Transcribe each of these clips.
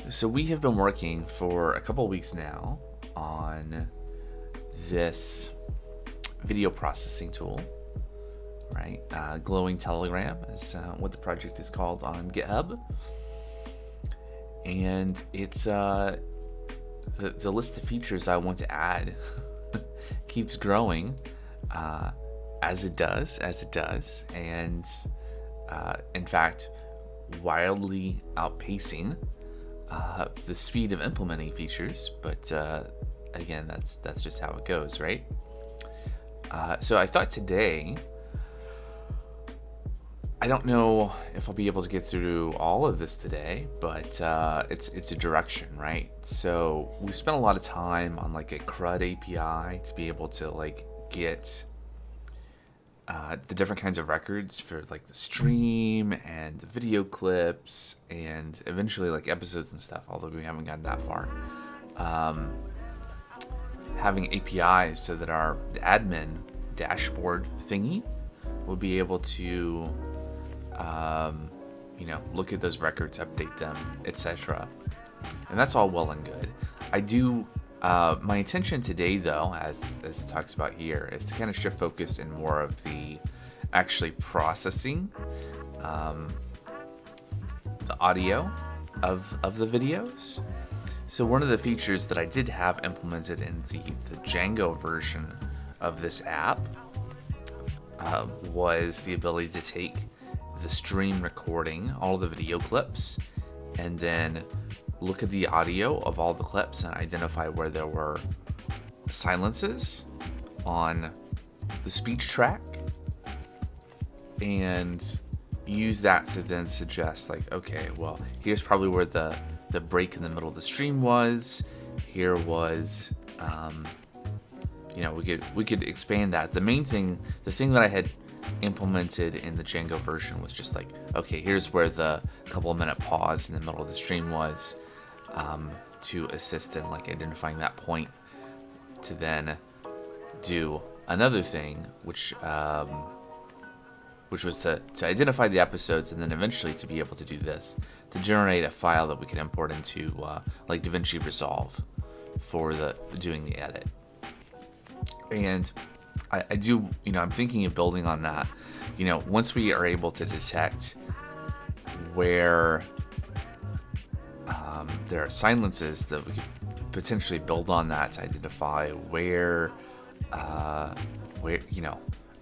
So we have been working for a couple of weeks now on this video processing tool, right? Glowing Telegram is what the project is called on GitHub. And it's the list of features I want to add keeps growing as it does, and in fact, wildly outpacing the speed of implementing features. But again, that's just how it goes, right? So I thought today, I don't know if I'll be able to get through all of this today, but it's a direction, right? So we spent a lot of time on like a CRUD API to be able to like get the different kinds of records for like the stream and the video clips and eventually like episodes and stuff, although we haven't gotten that far. Having APIs so that our admin dashboard thingy will be able to look at those records, update them, etc. And that's all well and good. I do my intention today, though, as it talks about here, is to kind of shift focus in more of the actually processing the audio of the videos. So one of the features that I did have implemented in the Django version of this app was the ability to take the stream recording, all of the video clips, and then look at the audio of all the clips and identify where there were silences on the speech track, and use that to then suggest like, okay, well, here's probably where the break in the middle of the stream was. Here was we could expand that. The thing that I had implemented in the Django version was just like, okay, here's where the couple of minute pause in the middle of the stream was, to assist in like identifying that point, to then do another thing, which was to identify the episodes, and then eventually to be able to do this, to generate a file that we can import into like DaVinci Resolve for doing the edit. And I do, I'm thinking of building on that. Once we are able to detect where there are silences, that we could potentially build on that to identify where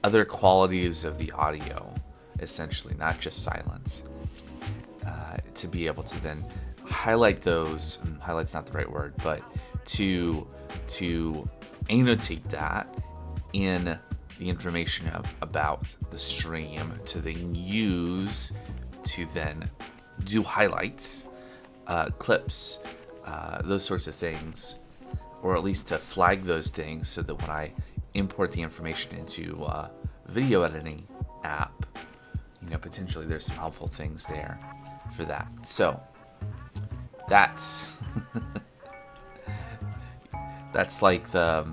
other qualities of the audio, essentially, not just silence, to be able to then highlight those. Highlight's not the right word, but to annotate that in the information about the stream, to then use to then do highlights, clips, those sorts of things, or at least to flag those things so that when I import the information into video editing app, potentially there's some helpful things there for that. So that's that's like the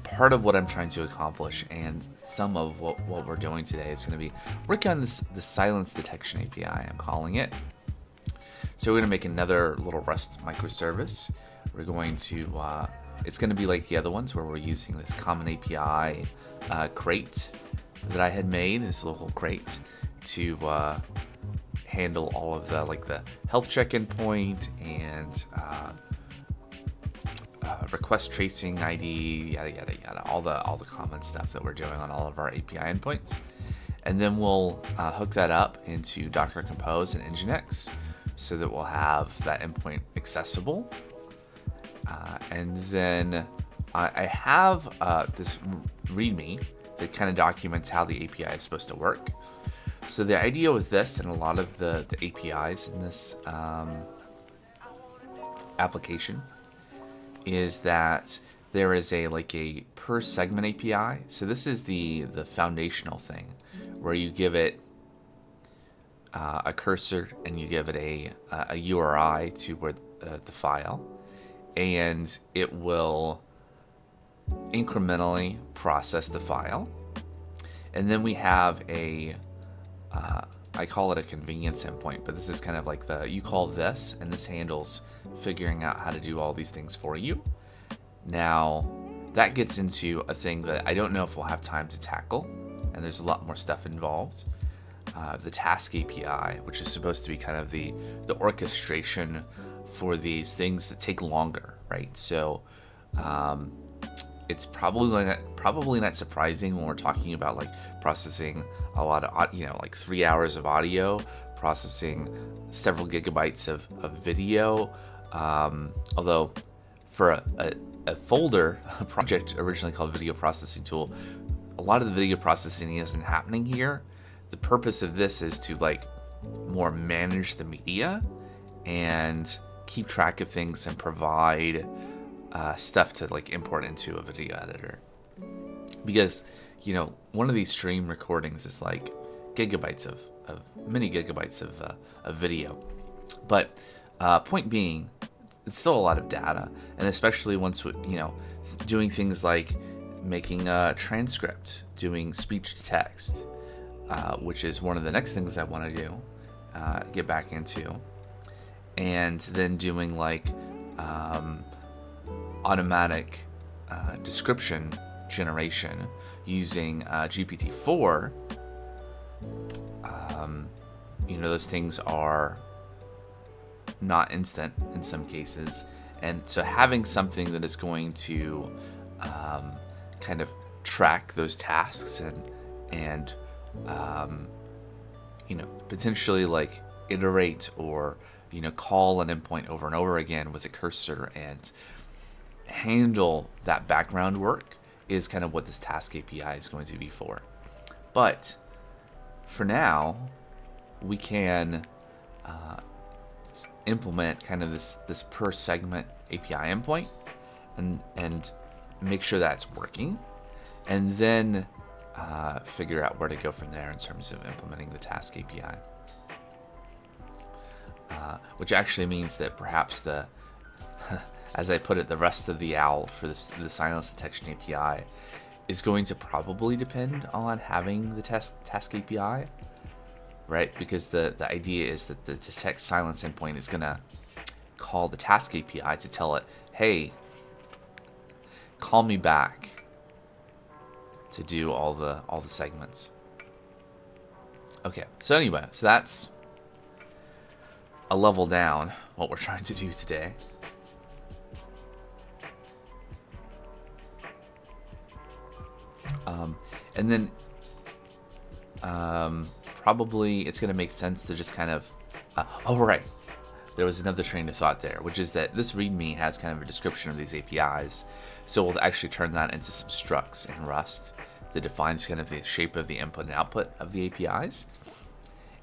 part of what I'm trying to accomplish, and some of what we're doing today is going to be working on the silence detection API, I'm calling it. So we're going to make another little Rust microservice. We're going to it's going to be like the other ones, where we're using this common API crate that I had made, this little crate, to handle all of the health check endpoint and request tracing ID, yada yada yada, all the common stuff that we're doing on all of our API endpoints. And then we'll hook that up into Docker Compose and Nginx, so that we'll have that endpoint accessible. And then I have this README that kind of documents how the API is supposed to work. So the idea with this, and a lot of the APIs in this application, is that there is a per segment API. So this is the foundational thing, where you give it a cursor and you give it a URI to where the file, and it will incrementally process the file. And then we have a I call it a convenience endpoint, but this is kind of like you call this, and this handles figuring out how to do all these things for you. Now, that gets into a thing that I don't know if we'll have time to tackle, and there's a lot more stuff involved. The task API, which is supposed to be kind of the orchestration for these things that take longer, right? So it's probably not surprising when we're talking about like processing a lot of, like 3 hours of audio, processing several gigabytes of video. Although for a folder, a project originally called video processing tool, a lot of the video processing isn't happening here. The purpose of this is to like more manage the media and keep track of things and provide stuff to like import into a video editor. Because, one of these stream recordings is like gigabytes of many gigabytes of video. But point being, it's still a lot of data, and especially once doing things like making a transcript, doing speech to text, which is one of the next things I want to do, get back into, and then doing like automatic description generation using GPT-4. Those things are not instant in some cases, and so having something that is going to kind of track those tasks and potentially like iterate or call an endpoint over and over again with a cursor and handle that background work is kind of what this task API is going to be for. But for now, we can implement kind of this per segment API endpoint and make sure that's working, and then figure out where to go from there in terms of implementing the task API. Which actually means that perhaps as I put it, the rest of the OWL for the silence detection API is going to probably depend on having the task API, right? Because the idea is that the detect silence endpoint is going to call the task API to tell it, hey, call me back to do all the segments. Okay, so anyway, so that's a level down what we're trying to do today. And then probably it's going to make sense to just kind of, right, there was another train of thought there, which is that this README has kind of a description of these APIs. So we'll actually turn that into some structs in Rust that defines kind of the shape of the input and output of the APIs.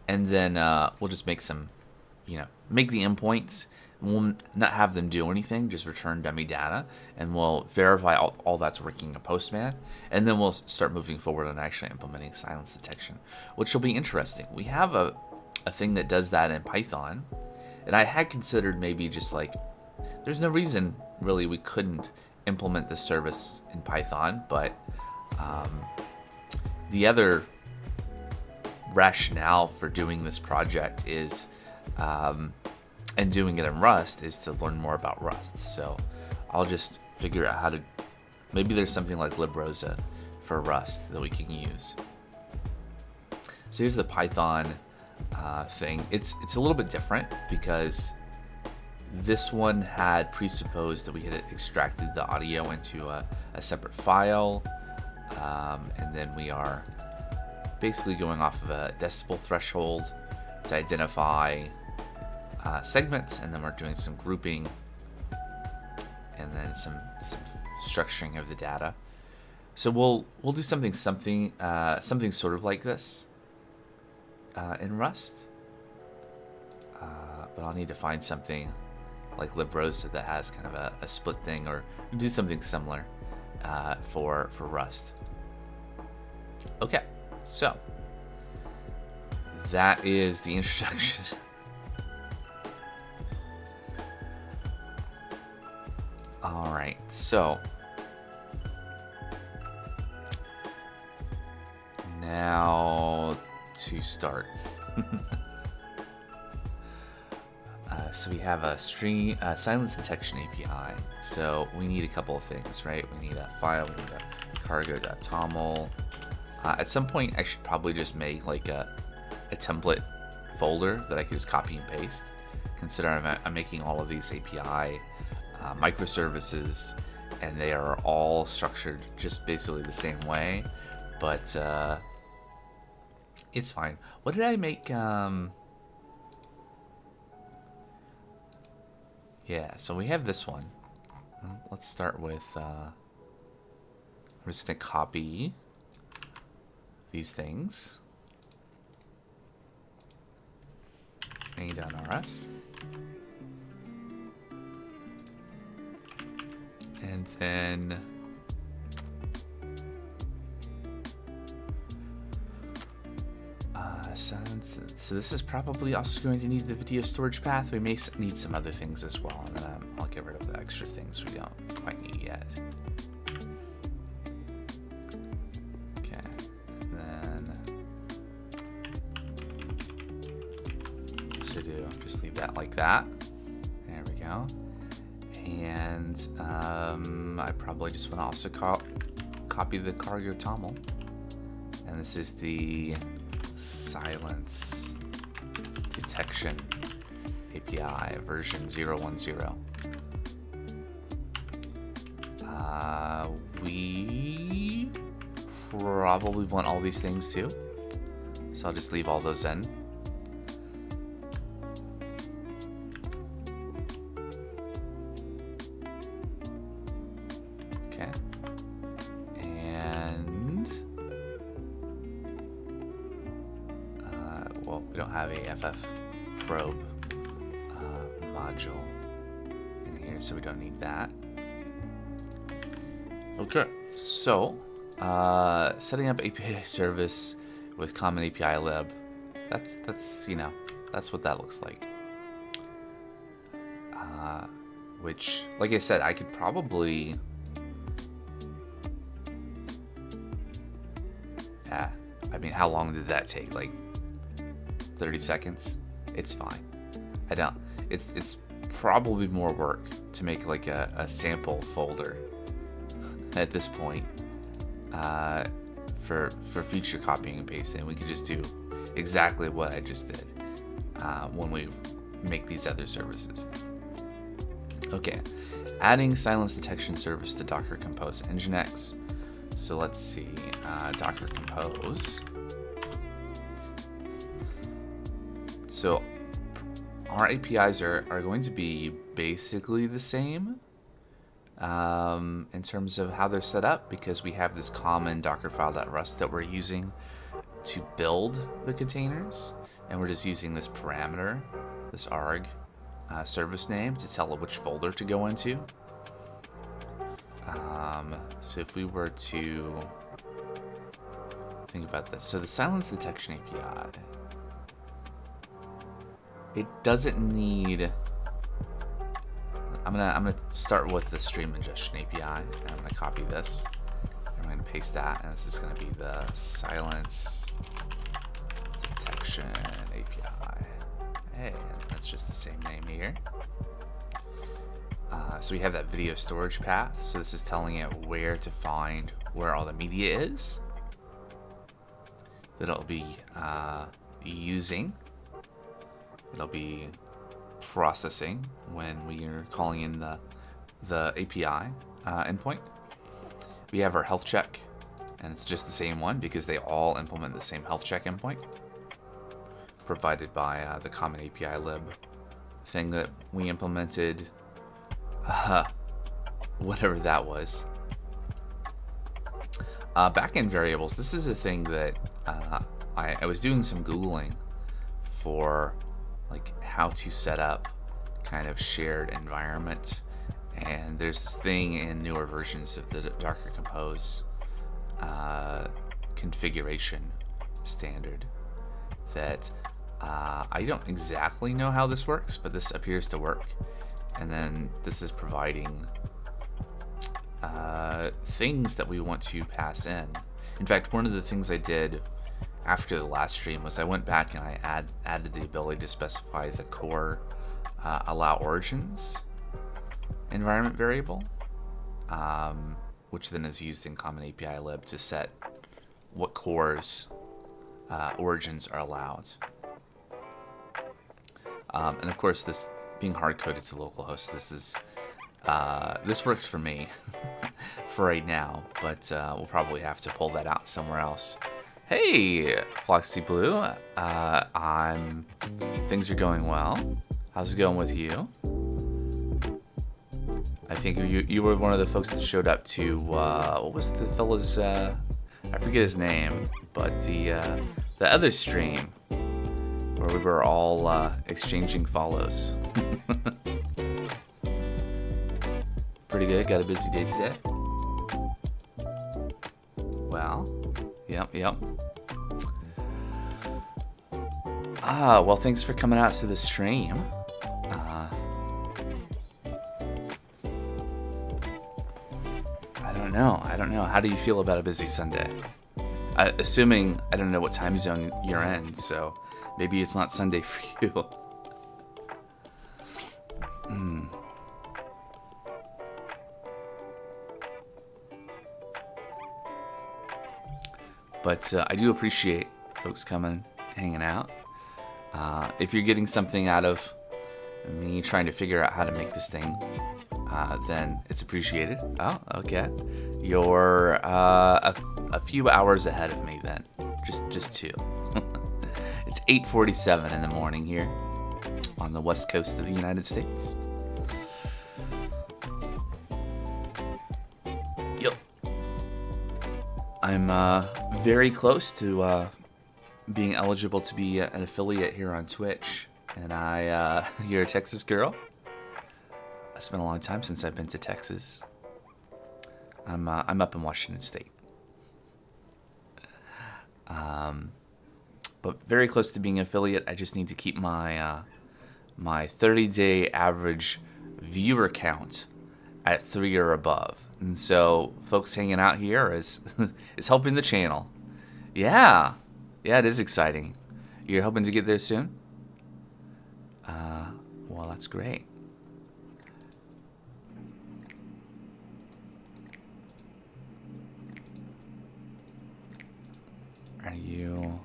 And then we'll just make some, make the endpoints. We'll not have them do anything, just return dummy data, and we'll verify all that's working in Postman, and then we'll start moving forward on actually implementing silence detection, which will be interesting. We have a thing that does that in Python, and I had considered maybe just like, there's no reason really we couldn't implement this service in Python, but the other rationale for doing this project is and doing it in Rust is to learn more about Rust. So I'll just figure out how to, maybe there's something like librosa for Rust that we can use. So here's the Python thing. It's a little bit different because this one had presupposed that we had extracted the audio into a separate file, and then we are basically going off of a decibel threshold to identify segments, and then we're doing some grouping and then some structuring of the data. So we'll do something sort of like this in Rust, but I'll need to find something like librosa that has kind of a split thing, or do something similar for Rust. Okay, so that is the introduction. All right, so now to start. So we have a stream silence detection API. So we need a couple of things, right? We need a file, we need a cargo.toml. At some point, I should probably just make like a template folder that I could just copy and paste. Consider I'm making all of these API microservices, and they are all structured just basically the same way, but it's fine. What did I make? Yeah, so we have this one. Let's start with, I'm just going to copy these things. A.rs. And then silence. So this is probably also going to need the video storage path. We may need some other things as well, and then I'll get rid of the extra things we don't quite need yet. Okay, and then sudo, just leave that like that. There we go. And I probably just want to also copy the cargo toml, and this is the silence detection API version 0.10. We probably want all these things too, so I'll just leave all those in. Okay, and well, we don't have a FF probe module in here, so we don't need that. Okay, so setting up API service with common API lib, that's you know, that's what that looks like. Which, like I said, I could probably I mean, how long did that take? Like 30 seconds? It's fine. I don't. It's probably more work to make like a sample folder at this point for future copying and pasting. We can just do exactly what I just did when we make these other services. Okay, adding silence detection service to Docker Compose Nginx. So let's see, Docker Compose. So our APIs are going to be basically the same in terms of how they're set up, because we have this common dockerfile.rust that we're using to build the containers, and we're just using this parameter, this arg service name, to tell it which folder to go into. So if we were to think about this, so the silence detection API, it doesn't need. I'm gonna start with the stream ingestion API, and I'm gonna copy this. I'm gonna paste that, and this is gonna be the silence detection API. Hey, that's just the same name here. So we have that video storage path. So this is telling it where to find where all the media is that it'll be using. It'll be processing when we are calling in the API endpoint. We have our health check, and it's just the same one because they all implement the same health check endpoint provided by the common API lib thing that we implemented, whatever that was. Backend variables. This is a thing that I was doing some Googling for, like, how to set up kind of shared environment, and there's this thing in newer versions of the Docker Compose configuration standard that I don't exactly know how this works, but this appears to work. And then this is providing things that we want to pass in. In fact, one of the things I did after the last stream was I went back and I added the ability to specify the core allow origins environment variable, which then is used in Common API lib to set what cores origins are allowed. And of course, this being hard coded to localhost, this works for me for right now, but we'll probably have to pull that out somewhere else. Hey, Floxy Blue, things are going well. How's it going with you? I think you were one of the folks that showed up to what was the fella's? I forget his name, but the other stream where we were all exchanging follows. Pretty good. Got a busy day today. Well, yep. Well, thanks for coming out to the stream. I don't know. How do you feel about a busy Sunday? Assuming I don't know what time zone you're in, so maybe it's not Sunday for you. But I do appreciate folks coming, hanging out. If you're getting something out of me trying to figure out how to make this thing, then it's appreciated. Oh, okay. You're a few hours ahead of me then. Just 2. It's 8:47 in the morning here on the west coast of the United States. Yep. I'm very close to being eligible to be an affiliate here on Twitch, and you're a Texas girl. It's been a long time since I've been to Texas. I'm up in Washington State, but very close to being an affiliate. I just need to keep my my 30-day average viewer count at 3 or above, and so folks hanging out here is is helping the channel. Yeah, it is exciting. You're hoping to get there soon? Well, that's great. Are you?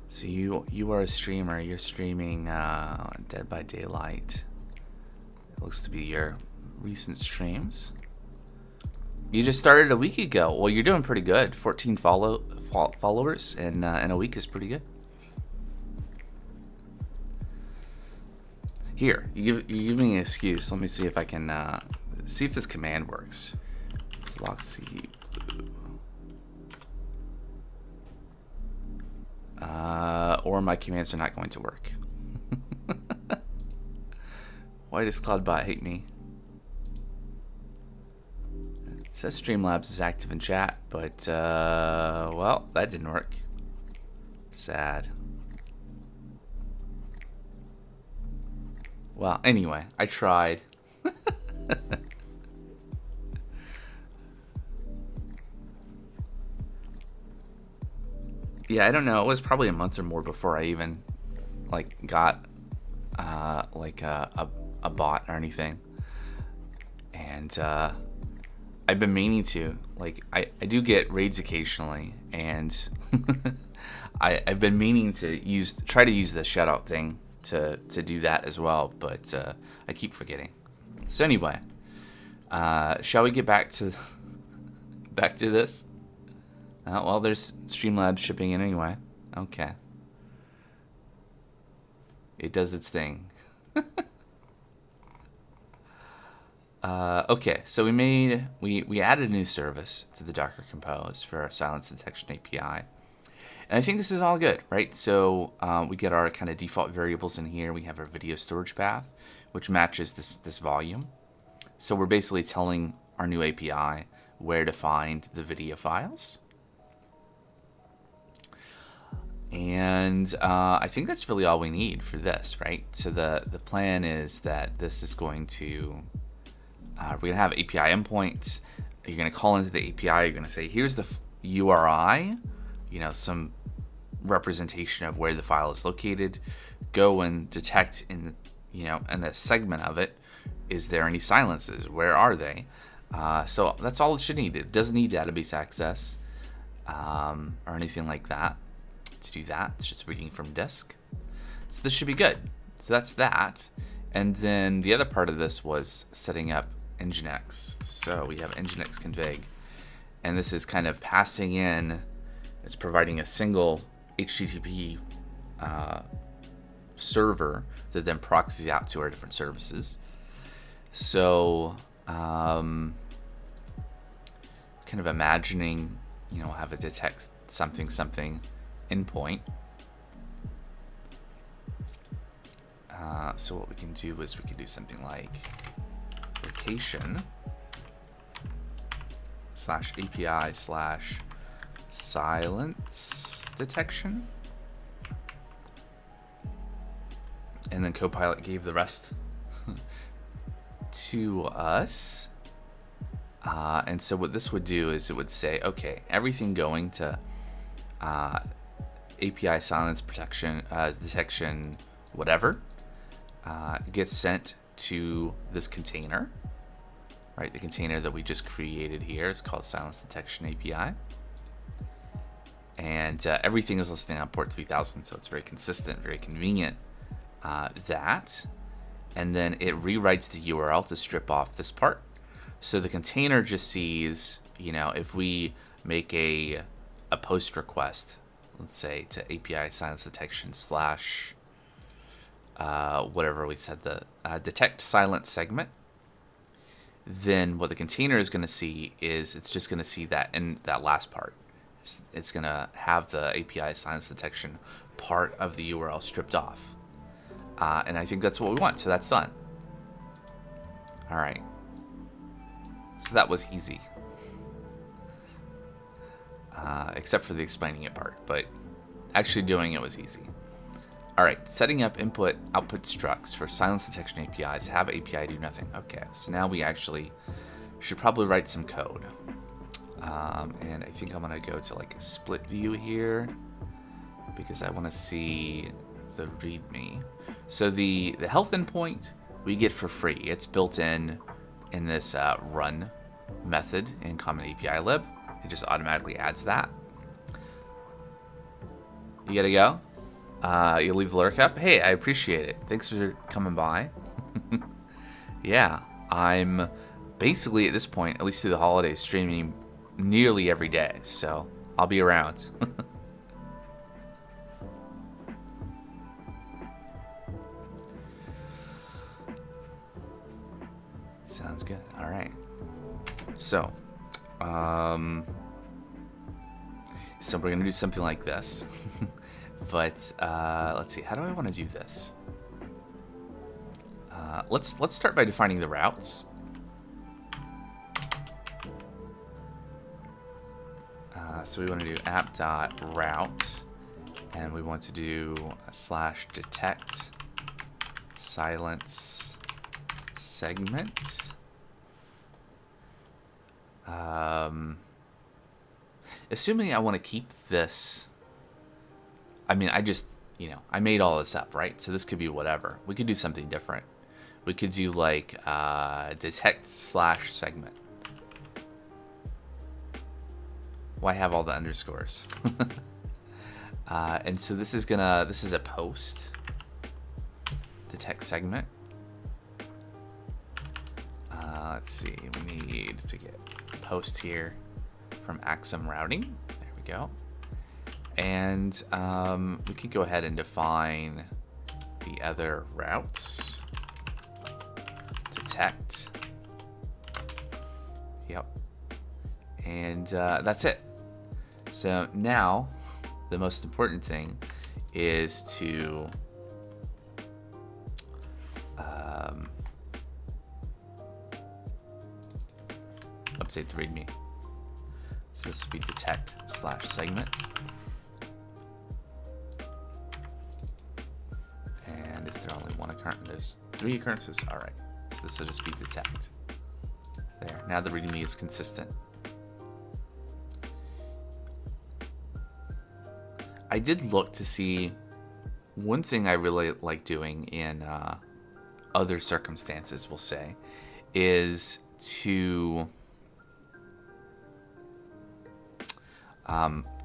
So you are a streamer. You're streaming Dead by Daylight. It looks to be your recent streams. You just started a week ago. Well, you're doing pretty good. 14 followers in a week is pretty good. Here, you give me an excuse. Let me see if I can see if this command works. Floxy Blue. Or my commands are not going to work. Why does CloudBot hate me? It says Streamlabs is active in chat, but well, that didn't work. Sad. Well, anyway, I tried. Yeah, I don't know. It was probably a month or more before I even got a bot or anything. And I've been meaning to. I do get raids occasionally, and I've been meaning to try to use the shutout thing to do that as well, but I keep forgetting. So anyway, shall we get back to this? Well, there's Streamlabs shipping in anyway. Okay. It does its thing. Okay, so we added a new service to the Docker Compose for our silence detection API. And I think this is all good, right? So we get our kind of default variables in here. We have our video storage path, which matches this volume. So we're basically telling our new API where to find the video files. And I think that's really all we need for this, right? So the plan is that this is going to, we're going to have API endpoints. You're going to call into the API. You're going to say, here's URI, some representation of where the file is located, go and detect in a segment of it, is there any silences? Where are they? So that's all it should need. It doesn't need database access or anything like that to do that. It's just reading from disk. So this should be good. So that's that. And then the other part of this was setting up Nginx. So we have Nginx config. And this is kind of passing in, it's providing a single HTTP server that then proxies out to our different services. So kind of imagining, have a detect something endpoint. So what we can do is we can do something like location /API /silence detection. And then Copilot gave the rest to us. And so what this would do is it would say, okay, everything going to API silence protection, detection, whatever, gets sent to this container, right? The container that we just created here is called Silence Detection API. And everything is listening on port 3000, so it's very consistent, very convenient. That, and then it rewrites the URL to strip off this part. So the container just sees, if we make a post request, let's say to API silence detection / whatever we said, the detect silence segment, then what the container is going to see is it's just going to see that in that last part. It's going to have the API silence detection part of the URL stripped off. And I think that's what we want, so that's done. All right. So that was easy. Except for the explaining it part, but actually doing it was easy. All right, setting up input-output structs for silence detection APIs. Have API do nothing. Okay, so now we actually should probably write some code. And I think I'm gonna go to like a split view here because I want to see the README. So the health endpoint we get for free. It's built in this run method in Common API lib. It just automatically adds that. You gotta go. You leave the lurk up. Hey, I appreciate it. Thanks for coming by. Yeah, I'm basically at this point, at least through the holidays, streaming nearly every day. So I'll be around. Sounds good. All right. So, we're gonna do something like this. But let's see. How do I want to do this? Let's start by defining the routes. So we want to do app.route, and we want to do /detect silence segment. Assuming I want to keep this, I mean, I just, I made all this up, right? So this could be whatever. We could do something different. We could do like detect /segment. Why have all the underscores? And so this is a post detect segment. Let's see, we need to get post here from Axum routing. There we go. And we can go ahead and define the other routes. Detect. Yep. And that's it. So now the most important thing is to update the README. So this will be detect /segment. And is there only one occurrence? There's 3 occurrences. All right. So this will just be detect. There. Now the README is consistent. I did look to see one thing I really like doing in other circumstances, we'll say, is to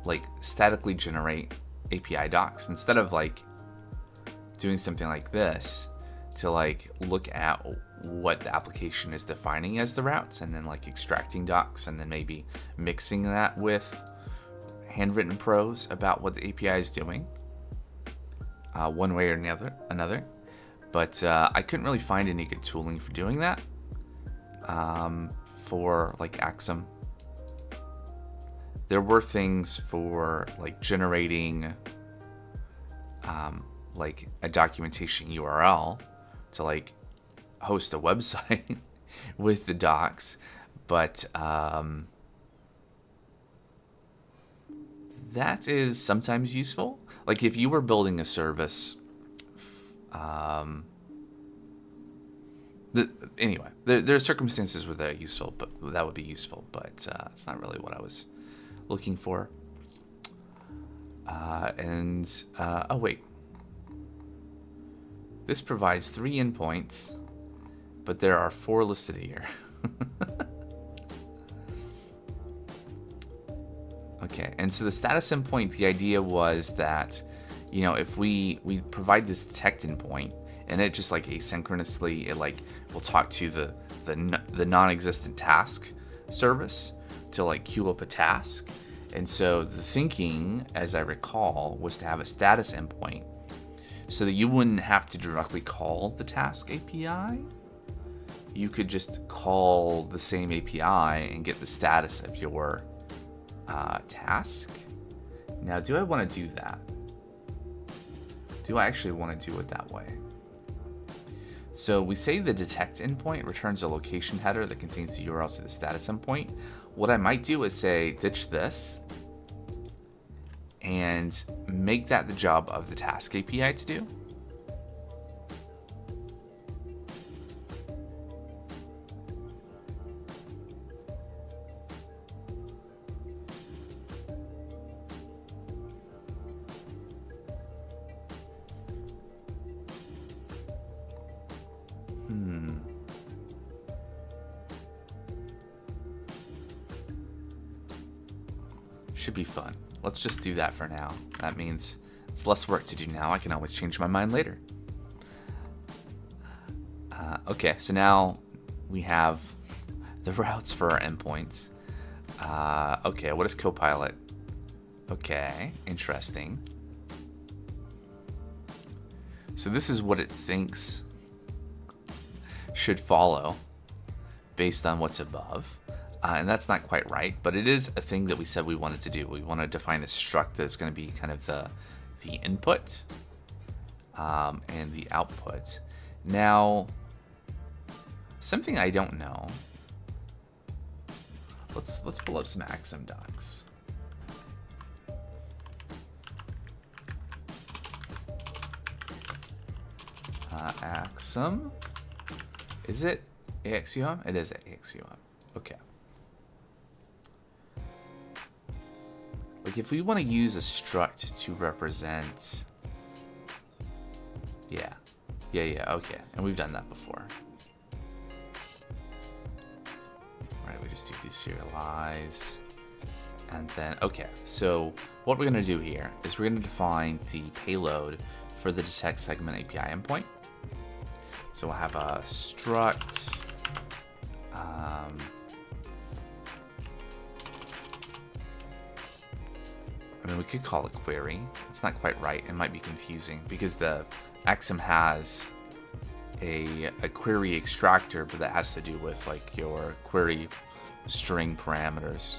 like statically generate API docs instead of like doing something like this, to like look at what the application is defining as the routes and then like extracting docs and then maybe mixing that with handwritten prose about what the API is doing, one way or another. But I couldn't really find any good tooling for doing that for like Axum. There were things for like generating like a documentation URL to like host a website with the docs, but that is sometimes useful. Like if you were building a service, anyway, there are circumstances where they're useful, but that would be useful, but it's not really what I was looking for. Oh wait, this provides 3 endpoints, but there are 4 listed here. Okay, and so the status endpoint, the idea was that, you know, if we provide this detect endpoint, and it just like asynchronously, it like will talk to the non-existent task service to like queue up a task. And so the thinking, as I recall, was to have a status endpoint so that you wouldn't have to directly call the task API. You could just call the same API and get the status of your task. Now, do I want to do that? Do I actually want to do it that way? So we say the detect endpoint returns a location header that contains the URL to the status endpoint. What I might do is say ditch this and make that the job of the task API to do. Should be fun. Let's just do that for now. That means it's less work to do now. I can always change my mind later. Okay, so now we have the routes for our endpoints. Okay, what is Copilot? Okay, interesting. So this is what it thinks should follow based on what's above. And that's not quite right, but it is a thing that we said we wanted to do. We want to define a struct that's going to be kind of the input and the output. Now, something I don't know. Let's pull up some Axum docs. Axum. Is it AXUM? It is AXUM. Okay. Like if we want to use a struct to represent, yeah, okay, and we've done that before. Right, we just do deserialize, and then okay. So what we're gonna do here is we're gonna define the payload for the detect segment API endpoint. So we'll have a struct. I mean, we could call it query. It's not quite right. It might be confusing because the Axum has a query extractor, but that has to do with like your query string parameters.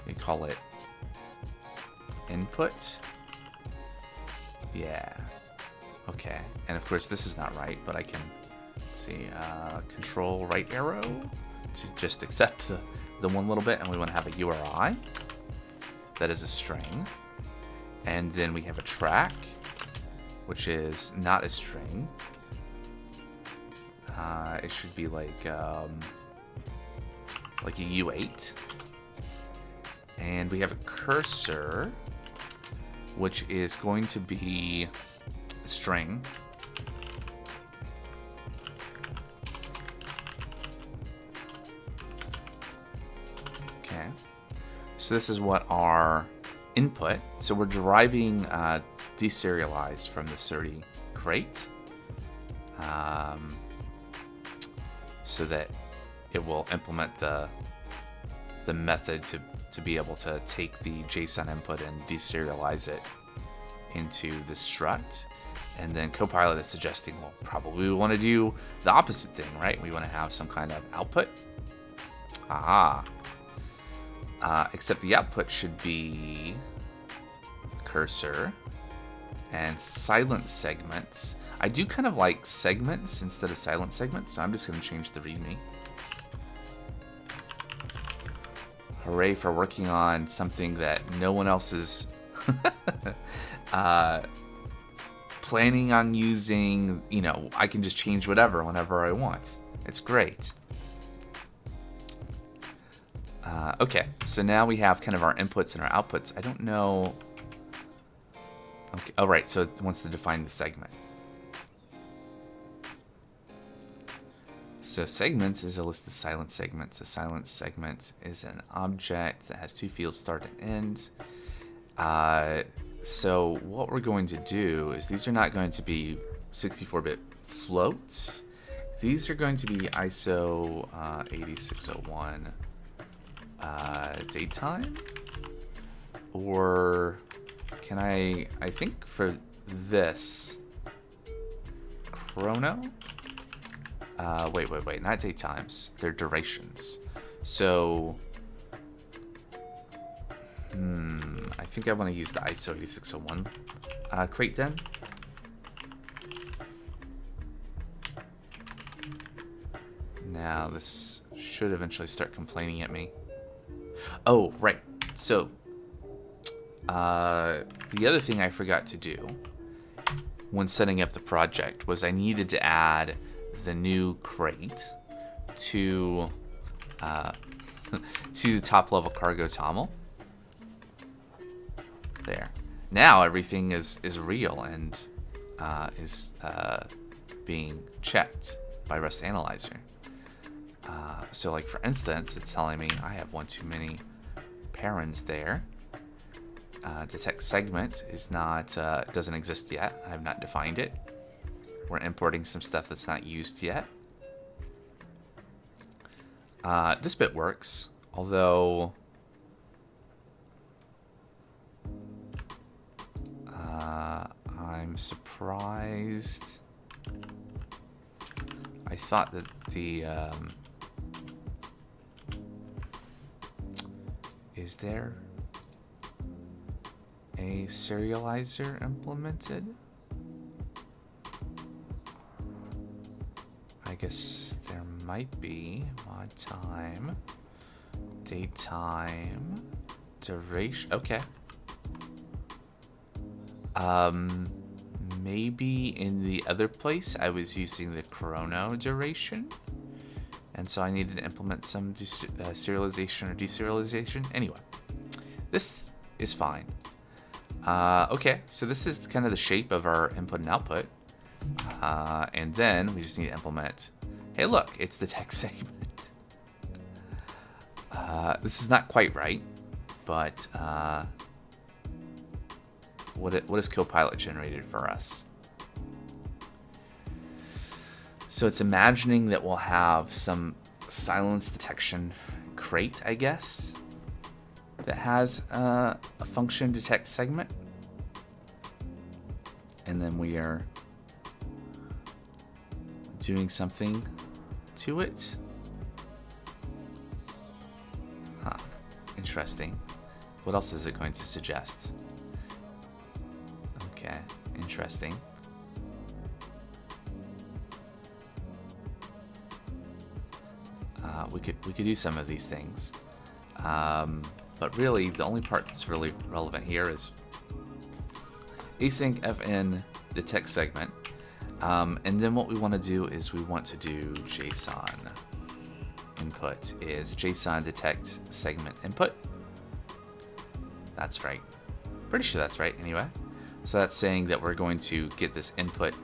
We call it input. Yeah. Okay. And of course, this is not right, but I can see control right arrow to just accept the one little bit, and we want to have a URI that is a string, and then we have a track, which is not a string. It should be like a U8, And we have a cursor, which is going to be a string. Okay. So this is what our input. So we're deriving deserialized from the SERDI crate, so that it will implement the method to be able to take the JSON input and deserialize it into the struct. And then Copilot is suggesting, well, probably we want to do the opposite thing, right? We want to have some kind of output. Except the output should be cursor and silent segments. I do kind of like segments instead of silent segments, so I'm just going to change the README. Hooray for working on something that no one else is planning on using. You know, I can just change whatever whenever I want. It's great. Okay, so now we have kind of our inputs and our outputs. I don't know. Okay, oh, right, so it wants to define the segment. So segments is a list of silent segments. A silent segment is an object that has two fields, start and end. So what we're going to do is these are not going to be 64-bit floats. These are going to be ISO 8601 datetime. Or can I think for this, chrono? Wait, not date times. They're durations. So, I think I want to use the ISO 8601 crate then. Now, this should eventually start complaining at me. Oh, right. So, the other thing I forgot to do when setting up the project was I needed to add the new crate to to the top level cargo toml. There. Now everything is real and is being checked by Rust Analyzer. So like for instance, it's telling me I have one too many parents there. Detect segment is not doesn't exist yet. I have not defined it. We're importing some stuff that's not used yet. This bit works, although I'm surprised. I thought that the is there a serializer implemented? I guess there might be. Mod time, date time, duration. Okay. Maybe in the other place I was using the chrono duration, and so I needed to implement some serialization or deserialization. Anyway, this is fine. Okay, so this is kind of the shape of our input and output. And then we just need to implement, hey look, it's the text segment. This is not quite right, but what has Copilot generated for us? So it's imagining that we'll have some silence detection crate, I guess, that has a function detect segment. And then we are doing something to it. Huh. Interesting. What else is it going to suggest? Okay, interesting. We could do some of these things, but really the only part that's really relevant here is async fn detect segment, and then what we want to do is we want to do JSON input is JSON detect segment input, That's right. Pretty sure that's right anyway. So that's saying that we're going to get this input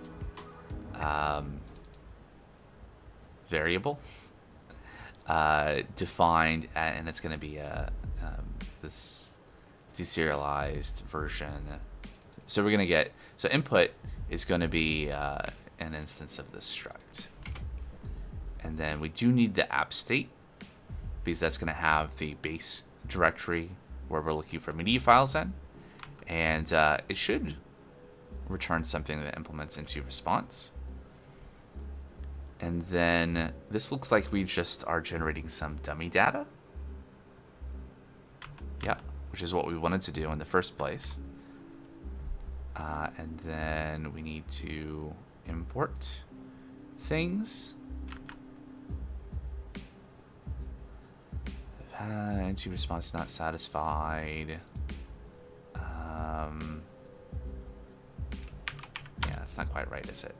variable defined, and it's going to be this deserialized version. So we're going to get, so input is going to be an instance of this struct. And then we do need the app state, because that's going to have the base directory where we're looking for media files in. And it should return something that implements into response. And then this looks like we just are generating some dummy data. Yeah, which is what we wanted to do in the first place. And then we need to import things. Into response not satisfied. Yeah, that's not quite right, is it?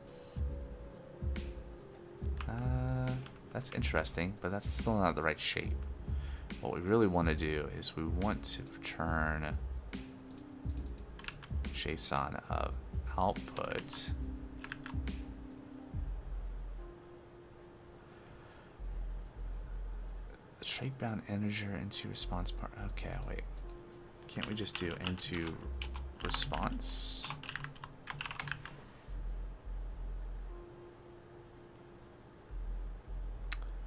That's interesting, but that's still not the right shape. What we really want to do is we want to return JSON of output. The trait-bound integer into response part. Okay, wait. Can't we just do into response?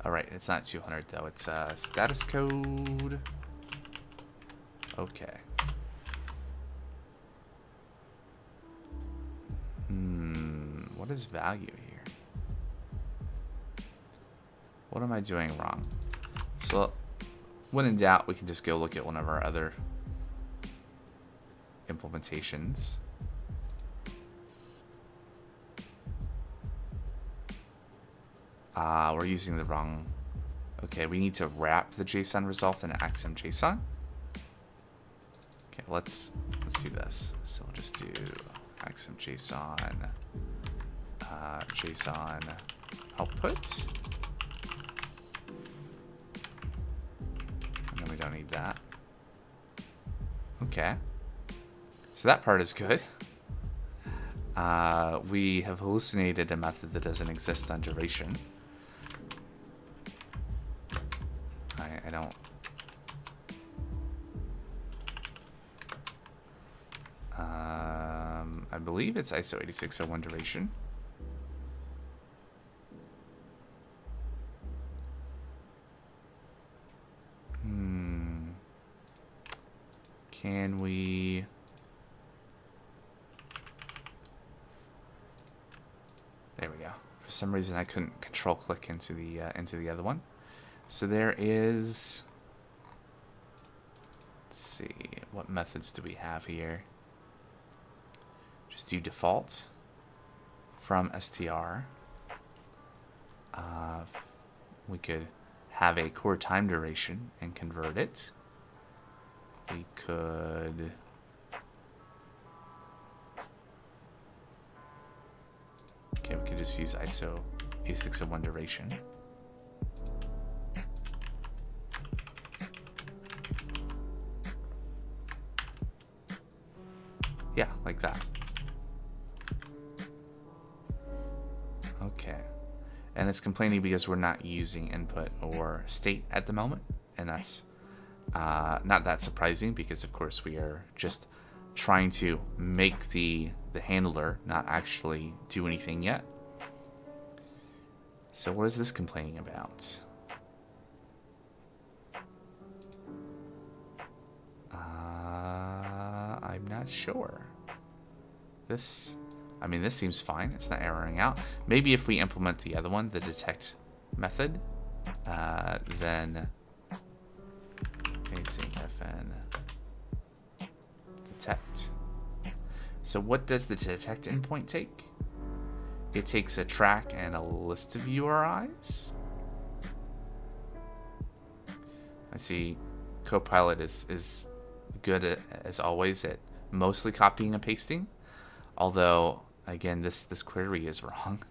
All right, it's not 200 though. It's status code. Okay. What is value here? What am I doing wrong? So, when in doubt, we can just go look at one of our other implementations. We're using the wrong... Okay, we need to wrap the JSON result in Axum JSON. Okay, let's do this. So we'll just do Axum JSON, JSON output. And then we don't need that. Okay. So that part is good. We have hallucinated a method that doesn't exist on duration. I don't... I believe it's ISO 8601 duration. Can we... There we go. For some reason I couldn't control click into the other one. So there is... Let's see, what methods do we have here? Just do default from str. We could have a core time duration and convert it. We could... Okay, we could just use ISO 8601 duration. Yeah, like that. Okay. And it's complaining because we're not using input or state at the moment. And that's not that surprising because, of course, we are just trying to make the handler not actually do anything yet. So what is this complaining about? I'm not sure. This seems fine. It's not erroring out. Maybe if we implement the other one, the detect method, then async fn detect. So what does the detect endpoint take? It takes a track and a list of URIs. I see Copilot is good as always at mostly copying and pasting. Although, again, this query is wrong.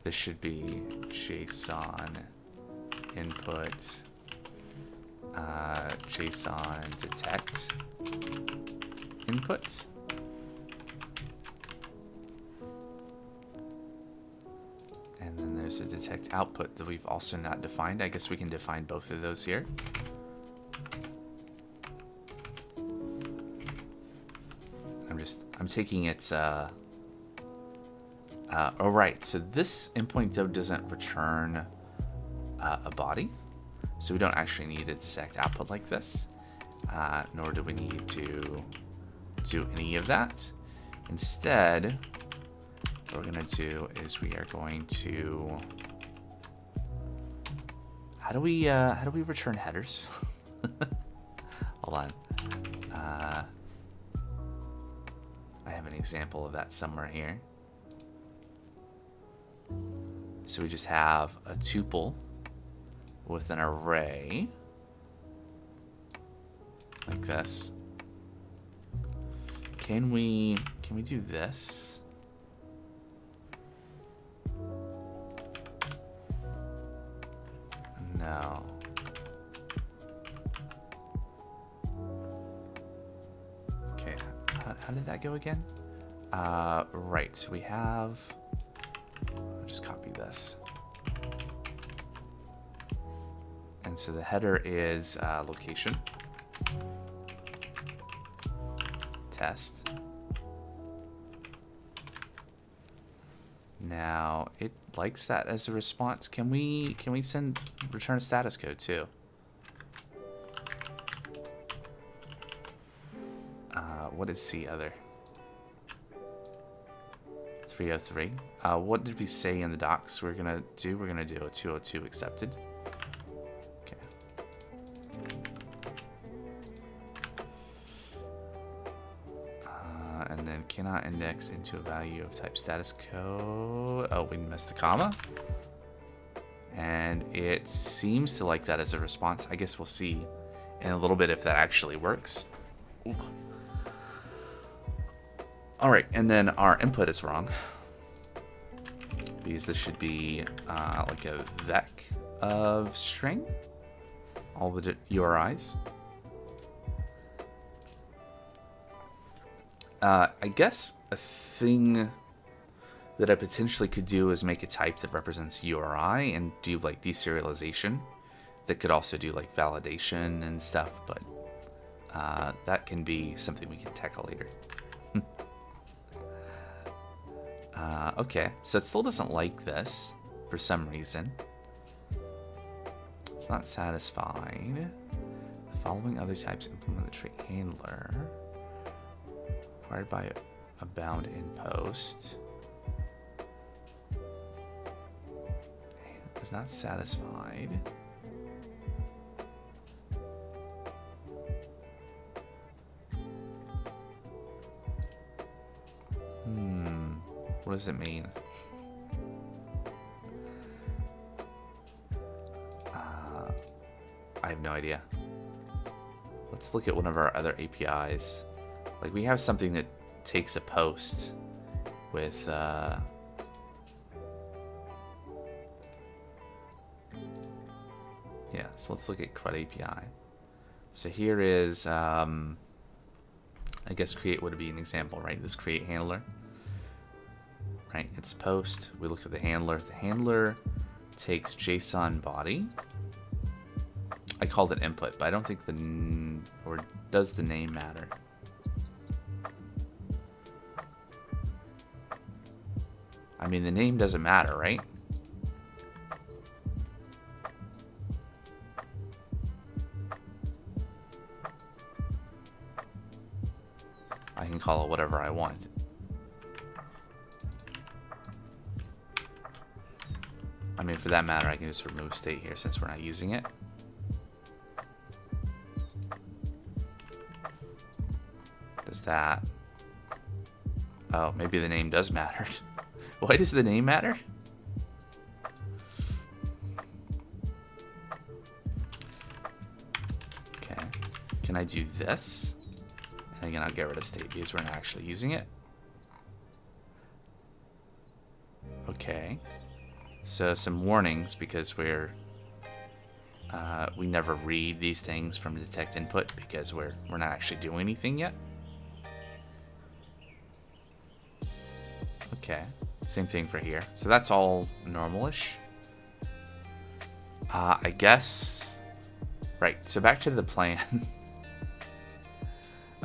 This should be JSON input JSON detect input. And then there's a detect output that we've also not defined. I guess we can define both of those here. I'm taking its, oh right, so this endpoint though doesn't return a body. So we don't actually need a detect output like this, nor do we need to do any of that. Instead, what we're going to do is we are going to, how do we return headers? Hold on. I have an example of that somewhere here. So we just have a tuple with an array like this. Can we do this? No. Okay, how did that go again? Right, so we have, I'll just copy this. And so the header is location, test. Now it likes that as a response. Can we return a status code too? What is C other? 303. What did we say in the docs we're gonna do? We're gonna do a 202 accepted. Okay. And then cannot index into a value of type status code. Oh, we missed a comma. And it seems to like that as a response. I guess we'll see in a little bit if that actually works. Ooh. All right, and then our input is wrong because this should be like a vec of string, all the URIs. I guess a thing that I potentially could do is make a type that represents URI and do like deserialization that could also do like validation and stuff, but that can be something we can tackle later. Okay, so it still doesn't like this for some reason. It's not satisfied. The following other types implement the trait handler required by a bound in post. Is not satisfied. What does it mean? I have no idea. Let's look at one of our other APIs. Like we have something that takes a post with yeah, so let's look at CRUD API. So here is I guess create would be an example, right? This create handler. Right, it's post. We look at the handler. The handler takes JSON body. I called it input, but I don't think or does the name matter? I mean, the name doesn't matter, right? I can call it whatever I want. I mean, for that matter, I can just remove state here since we're not using it. Does that... Oh, maybe the name does matter. Why does the name matter? Okay. Can I do this? And again, I'll get rid of state because we're not actually using it. Okay. So some warnings because we're We never read these things from detect input because we're not actually doing anything yet. Okay, same thing for here. So that's all normalish. I guess. Right, so back to the plan.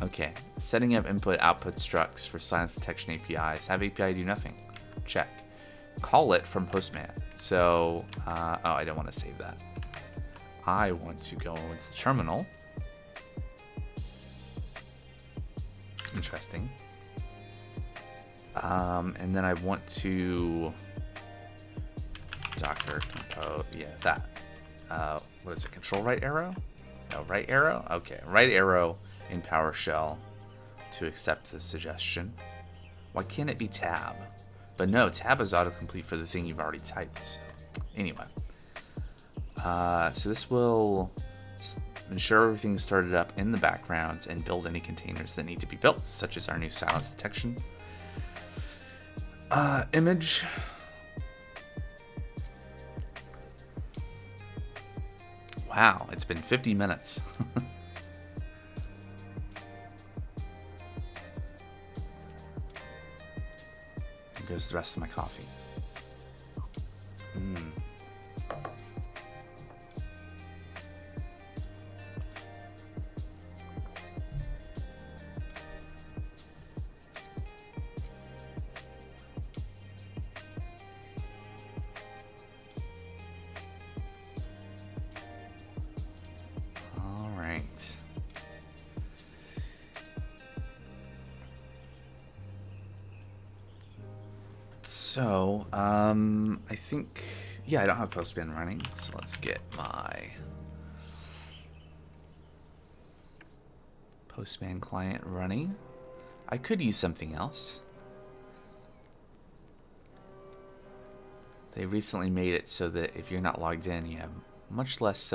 Okay, setting up input-output structs for silence detection APIs. Have API do nothing. Check. Call it from Postman. So, oh, I don't want to save that. I want to go into the terminal. Interesting. And then I want to Docker compose, yeah, that. What is it, control right arrow? No, right arrow? Okay, right arrow in PowerShell to accept the suggestion. Why can't it be tab? But no, tab is autocomplete for the thing you've already typed. So anyway, so this will ensure everything's started up in the background and build any containers that need to be built, such as our new silence detection image. Wow, it's been 50 minutes. There goes the rest of my coffee. All right. So, I think, yeah, I don't have Postman running, so let's get my Postman client running. I could use something else. They recently made it so that if you're not logged in, you have much less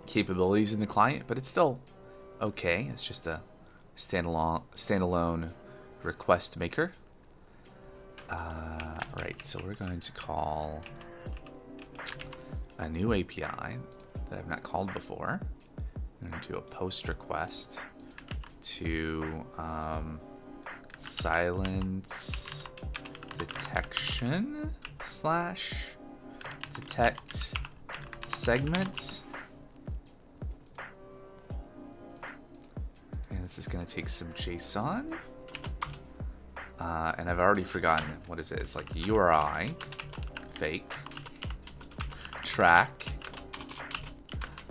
capabilities in the client, but it's still okay. It's just a standalone request maker. Right, so we're going to call a new API that I've not called before. I'm going to do a post request to silence detection / detect segment. And this is going to take some JSON. And I've already forgotten, what is it? It's like URI, fake, track,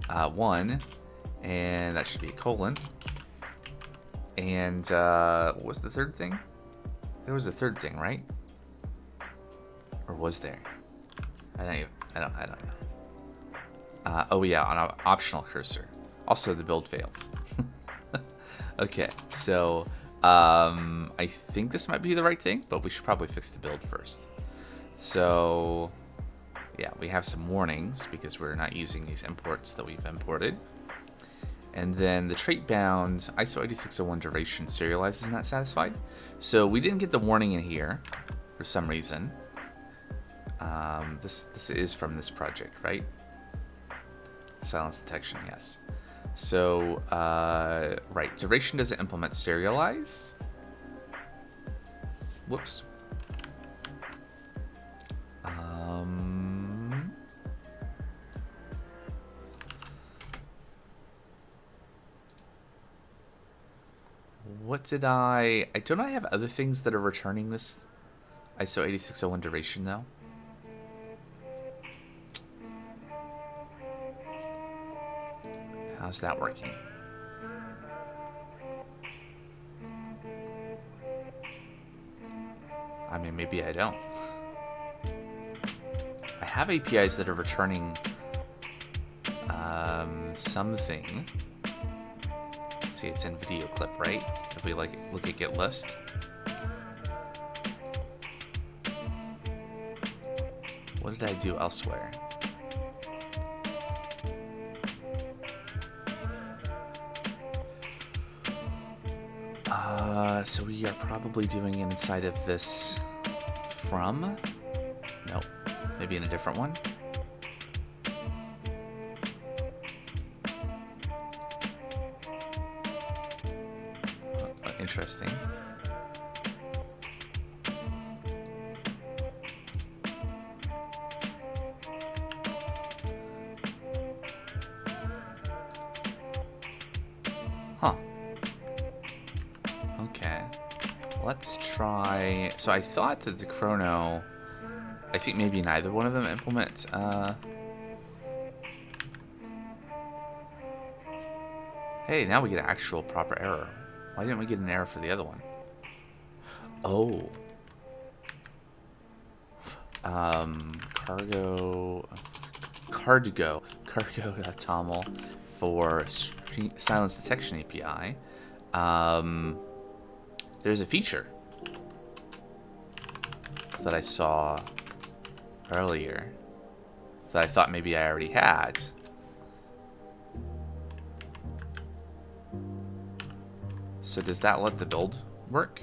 1, and that should be a colon. And what was the third thing? There was a third thing, right? Or was there? I don't know. Oh yeah, on an optional cursor. Also, the build failed. Okay, so I think this might be the right thing, but we should probably fix the build first. So yeah, we have some warnings because we're not using these imports that we've imported. And then the trait bound ISO 8601 duration serialized is not satisfied. So we didn't get the warning in here for some reason. This is from this project, right? Silence detection, yes. So, right, duration doesn't implement serialize. Whoops. What did don't I have other things that are returning this ISO 8601 duration though? How's that working? I mean, maybe I don't. I have APIs that are returning something. Let's see, it's in video clip, right? If we look at get list. What did I do elsewhere? So we are probably doing it inside of this from. Nope. Maybe in a different one. interesting. Huh. Okay. Let's try... So I thought that the chrono... I think maybe neither one of them implement... Hey, now we get an actual proper error. Why didn't we get an error for the other one? Oh. Cargo.toml for silence detection API. There's a feature that I saw earlier that I thought maybe I already had. So does that let the build work?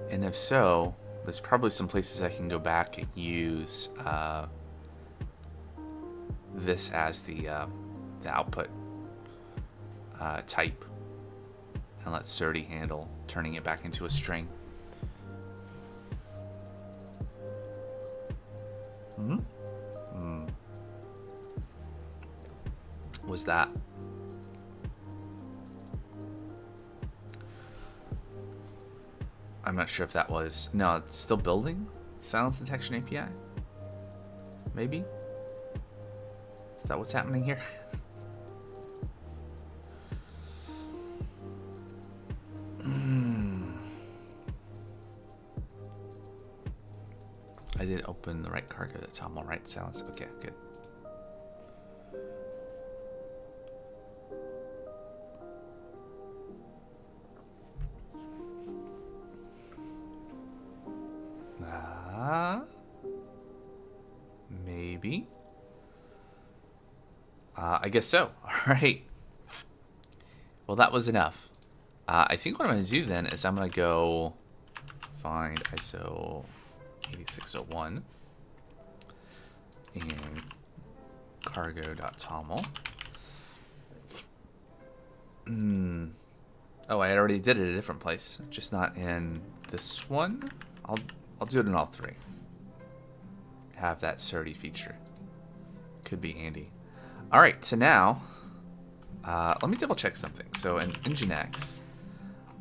And if so, there's probably some places I can go back and use this as the output type, and let Serde handle turning it back into a string. Was that? I'm not sure if that was... No, it's still building? Silence detection API? Maybe? Is that what's happening here? I did open the right cargo.toml, right? Silence. Okay, good. Maybe. I guess so. All right. Well, that was enough. I think what I'm going to do then is I'm going to go find ISO 8601 and cargo.toml. Oh, I already did it at a different place, just not in this one. I'll do it in all three. Have that Serde feature. Could be handy. All right, so now let me double check something. So in Nginx,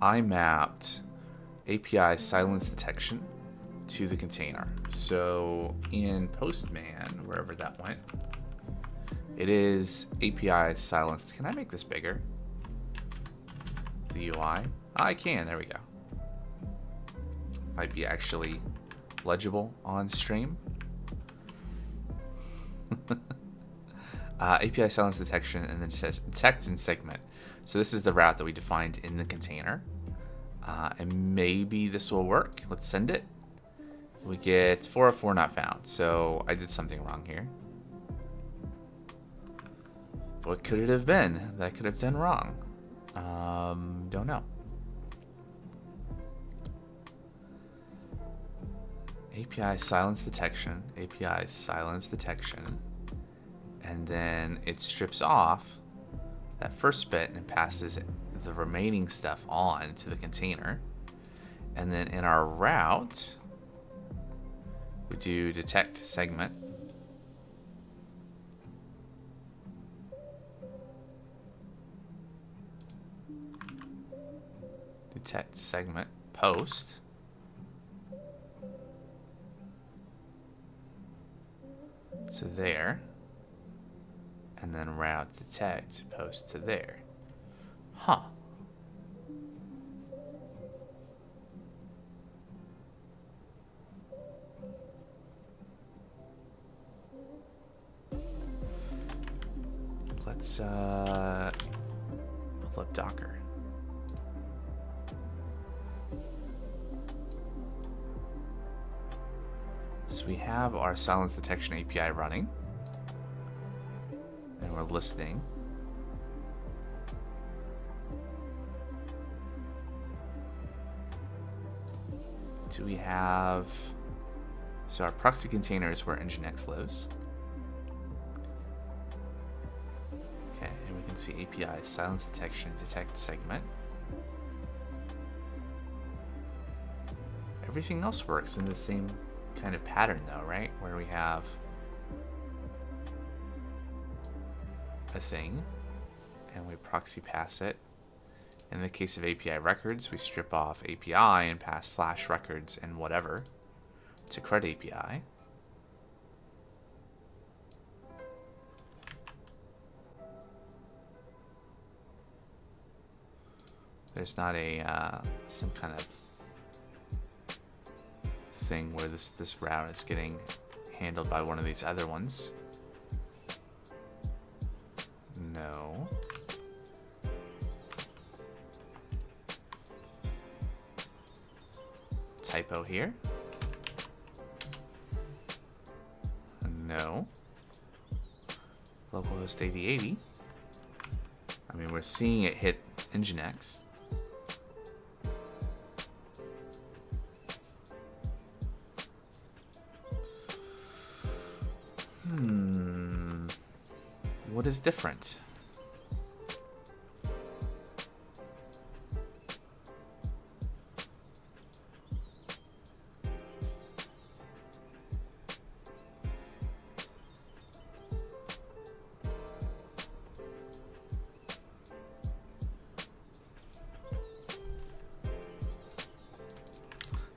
I mapped API silence detection to the container. So in Postman, wherever that went, it is API silenced. Can I make this bigger? The UI? I can, there we go. Might be actually legible on stream. API silence detection and then detect and segment. So this is the route that we defined in the container. And maybe this will work. Let's send it. We get 404 not found. So I did something wrong here. What could it have been that I could have done wrong? Don't know. API silence detection. API silence detection. And then it strips off that first bit and passes the remaining stuff on to the container. And then in our route, we do detect segment. Detect segment post. To there. And then route detect post to there. Huh. Let's pull up Docker. So we have our silence detection API running. And we're listening. do we have? So our proxy container is where Nginx lives. Okay, and we can see API silence detection, detect segment. Everything else works in the same kind of pattern though, right? Where we have a thing and we proxy pass it. In the case of API records, we strip off API and pass /records and whatever to CRUD API. There's not a some kind of thing where this route is getting handled by one of these other ones. No. Typo here. No. Localhost 8080. I mean, we're seeing it hit Nginx. What is different?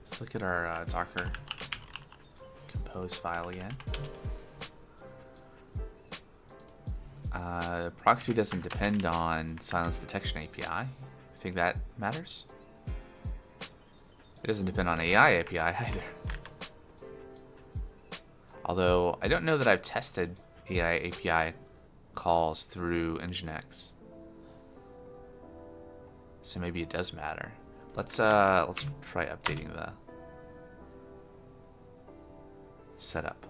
Let's look at our Docker compose file again. Proxy doesn't depend on silence detection API. I think that matters. It doesn't depend on AI API either. Although I don't know that I've tested AI API calls through Nginx. So maybe it does matter. Let's try updating the setup.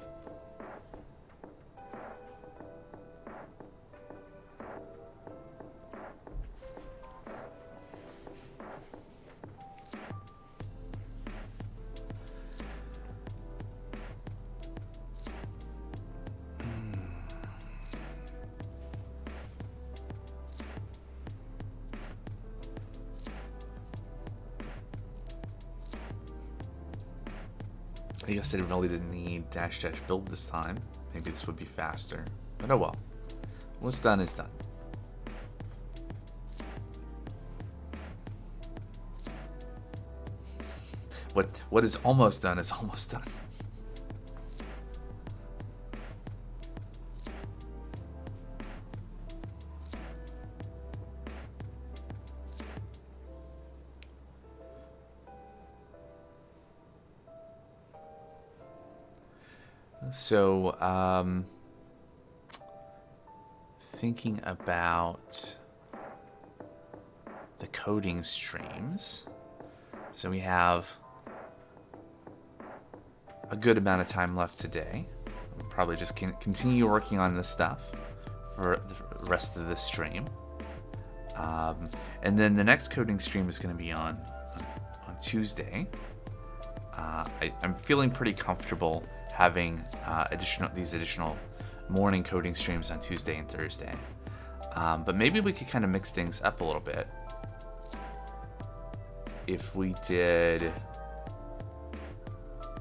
I guess I really didn't need -- build this time. Maybe this would be faster. But oh well. What's done is done. What is almost done is almost done. So, thinking about the coding streams. So we have a good amount of time left today. We'll probably just continue working on this stuff for the rest of this stream. And then the next coding stream is going to be on Tuesday. I'm feeling pretty comfortable having these additional morning coding streams on Tuesday and Thursday. But maybe we could kind of mix things up a little bit. If we did,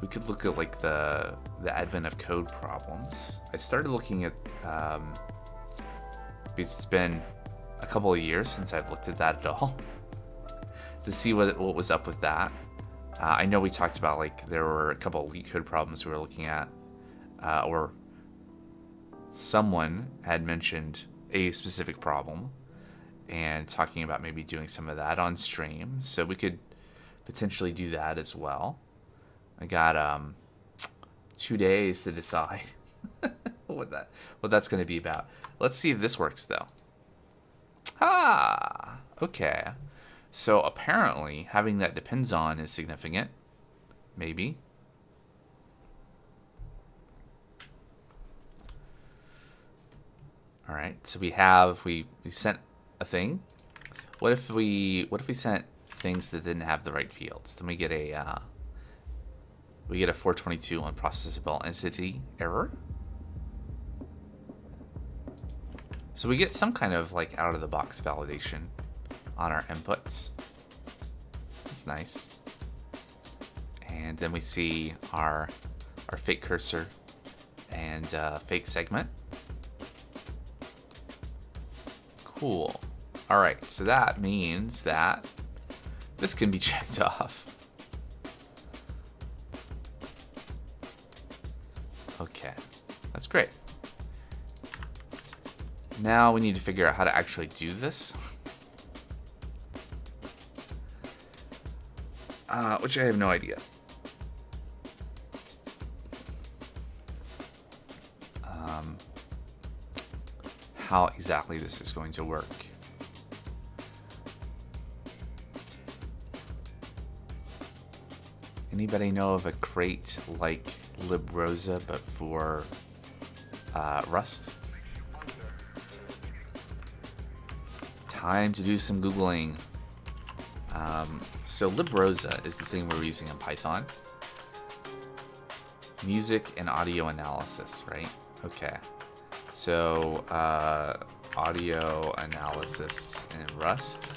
we could look at like the advent of code problems. I started looking at, because it's been a couple of years since I've looked at that at all, to see what was up with that. I know we talked about like there were a couple of LeetCode problems we were looking at, or someone had mentioned a specific problem and talking about maybe doing some of that on stream. So we could potentially do that as well. I got 2 days to decide what that's going to be about. Let's see if this works though. Okay. So apparently having that depends on is significant. Maybe. All right. So we sent a thing. What if we sent things that didn't have the right fields? Then we get a we get a 422 unprocessable entity error. So we get some kind of like out of the box validation on our inputs. That's nice. And then we see our fake cursor and fake segment. Cool. All right, so that means that this can be checked off. Okay, that's great. Now we need to figure out how to actually do this. Which I have no idea. How exactly this is going to work. Anybody know of a crate like librosa but for Rust? Time to do some Googling. So librosa is the thing we're using in Python. Music and audio analysis, right? Okay. So audio analysis in Rust.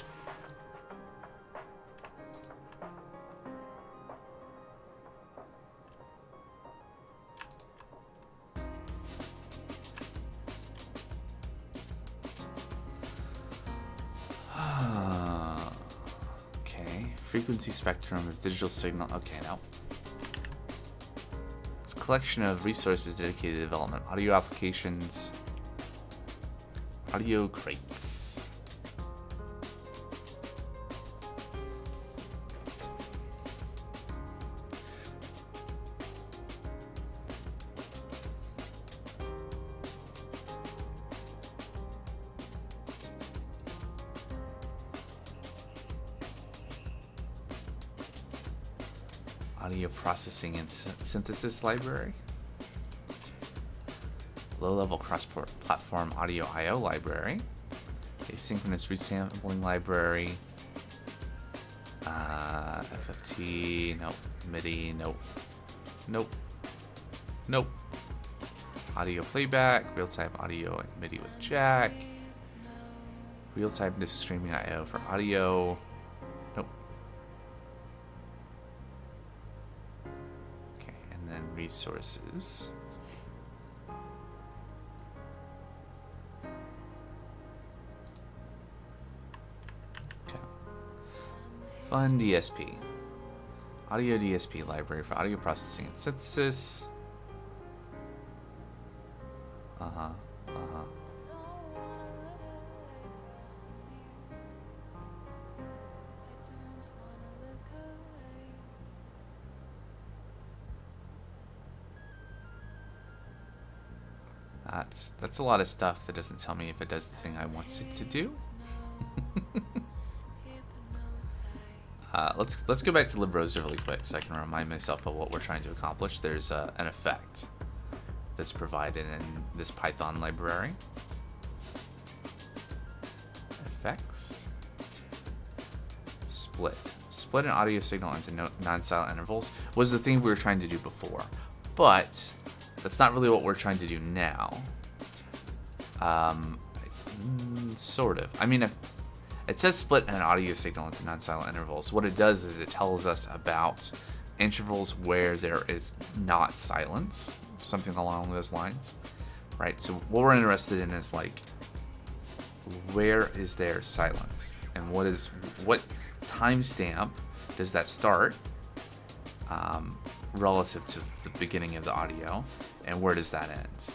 Frequency spectrum of digital signal. Okay, no. It's a collection of resources dedicated to development. Audio applications. Audio crates. Audio processing and synthesis library. Low-level cross-platform audio I/O library. Asynchronous resampling library. FFT. Nope. MIDI. Nope. Nope. Nope. Audio playback. Real-time audio and MIDI with jack. Real-time disk streaming I/O for audio. Nope. Resources. Okay. Fun DSP. Audio DSP library for audio processing and synthesis. That's a lot of stuff that doesn't tell me if it does the thing I want it to do. Let's go back to librosa really quick so I can remind myself of what we're trying to accomplish. There's an effect that's provided in this Python library. Effects. Split an audio signal into non-silent intervals was the thing we were trying to do before, but that's not really what we're trying to do now. Sort of. I mean, if it says split an audio signal into non-silent intervals. What it does is it tells us about intervals where there is not silence, something along those lines, right? So what we're interested in is like, where is there silence, and what timestamp does that start relative to the beginning of the audio, and where does that end?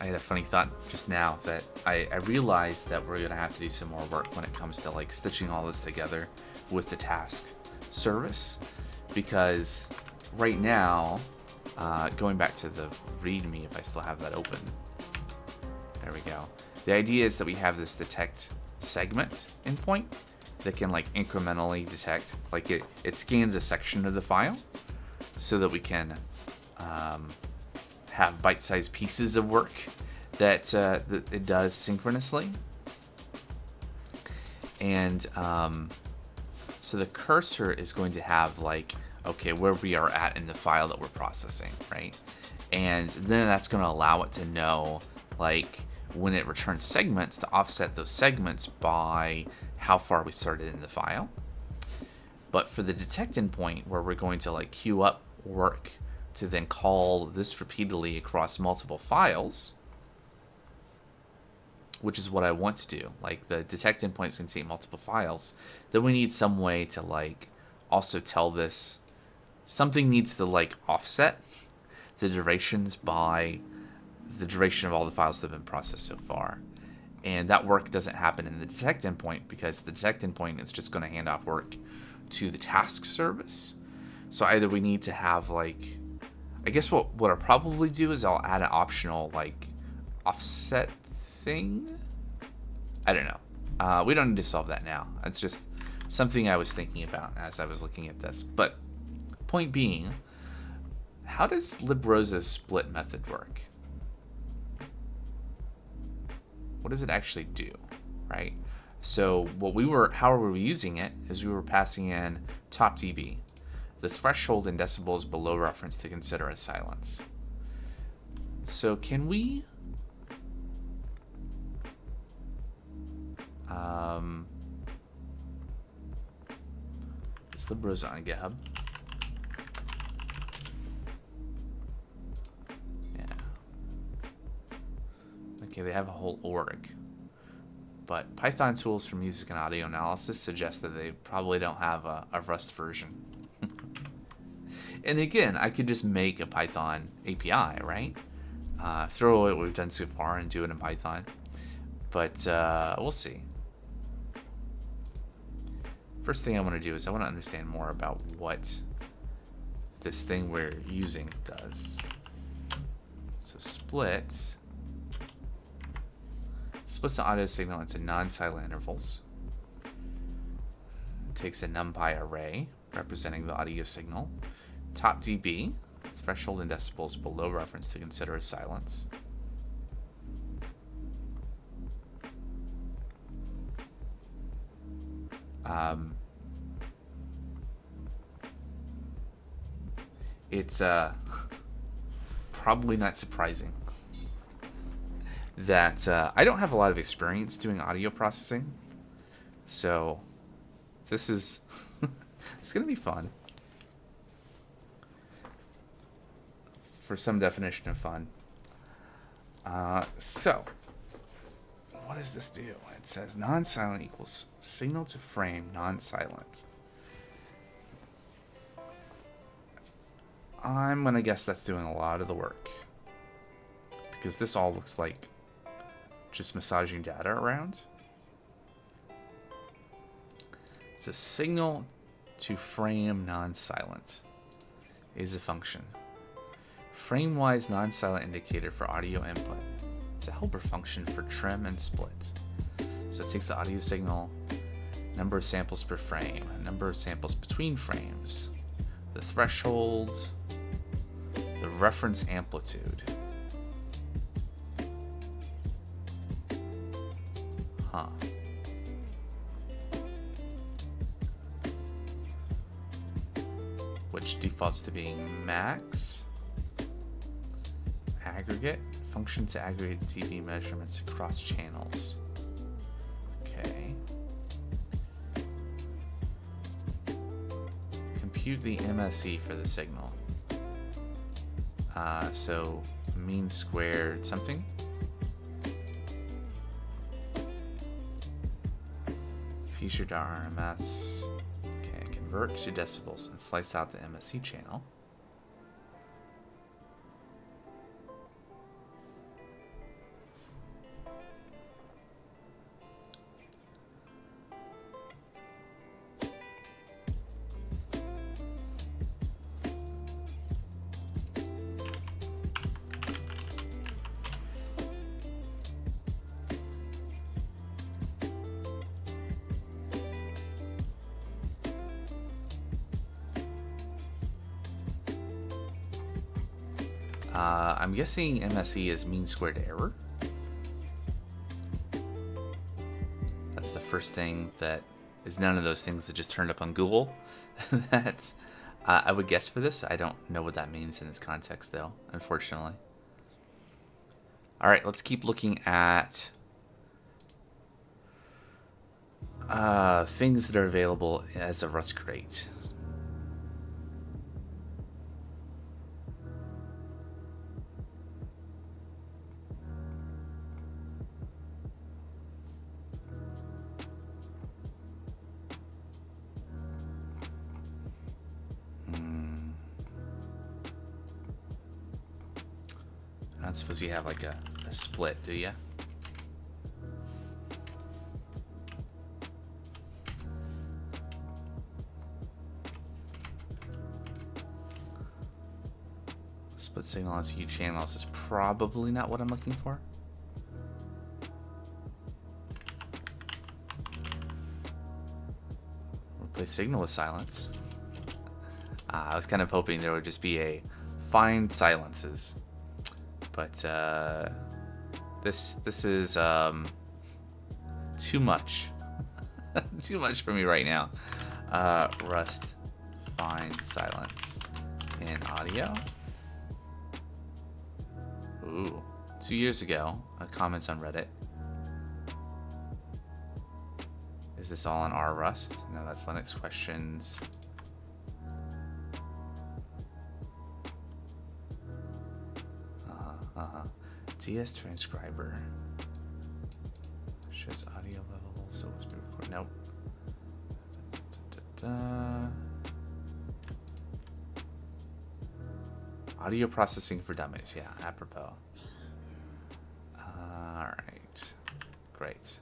I had a funny thought just now that I realized that we're gonna have to do some more work when it comes to like stitching all this together with the task service, because right now, going back to the README, if I still have that open, there we go. The idea is that we have this detect segment endpoint, that can like incrementally detect, like it scans a section of the file so that we can have bite-sized pieces of work that it does synchronously. And so the cursor is going to have like, okay, where we are at in the file that we're processing, right? And then that's going to allow it to know, like, when it returns segments, to offset those segments by how far we started in the file. But for the detect endpoint, where we're going to like queue up work to then call this repeatedly across multiple files, which is what I want to do. Like the detect endpoint is going to take multiple files. Then we need some way to like also tell this, something needs to like offset the durations by the duration of all the files that have been processed so far. And that work doesn't happen in the detect endpoint because the detect endpoint is just going to hand off work to the task service. So either we need to have like, I guess what I'll probably do is I'll add an optional like offset thing. I don't know. We don't need to solve that now. It's just something I was thinking about as I was looking at this. But point being, how does librosa's split method work? What does it actually do, right? So how we were using it is we were passing in top dB, the threshold in decibels below reference to consider as silence. So can we is librosa on GitHub? Yeah. Okay, they have a whole org. But Python tools for music and audio analysis suggest that they probably don't have a Rust version. And again, I could just make a Python API, right? Throw away what we've done so far and do it in Python. But we'll see. First thing I want to do is I want to understand more about what this thing we're using does. So splits the audio signal into non-silent intervals. It takes a NumPy array representing the audio signal. Top dB, threshold in decibels below reference to consider as silence. It's probably not surprising that I don't have a lot of experience doing audio processing, so this is it's gonna be fun. For some definition of fun. So what does this do? It says non-silent equals signal to frame non-silent. I'm going to guess that's doing a lot of the work, because this all looks like just massaging data around. So signal to frame non-silent is a function. Frame-wise non-silent indicator for audio input. It's a helper function for trim and split. So it takes the audio signal, number of samples per frame, number of samples between frames, the threshold, the reference amplitude. Huh. Which defaults to being max. Aggregate. Function to aggregate dB measurements across channels. Okay. Compute the MSE for the signal. So mean squared something. Feature.rms. Okay, convert to decibels and slice out the MSE channel. I'm guessing MSE is mean squared error. That's the first thing that is none of those things that just turned up on Google. That's I would guess for this. I don't know what that means in this context, though, unfortunately. All right, let's keep looking at things that are available as a Rust crate. I don't suppose you have like a split, do you? Split signal SU channels is probably not what I'm looking for. Replace signal with silence. I was kind of hoping there would just be a find silences, but this is too much. Too much for me right now. Rust find silence in audio. Ooh, 2 years ago, comments on Reddit. Is this all on R Rust? No, that's Linux questions. DS transcriber shows audio level, so let's be recording. Nope. Audio processing for dummies. Yeah, apropos. All right, great.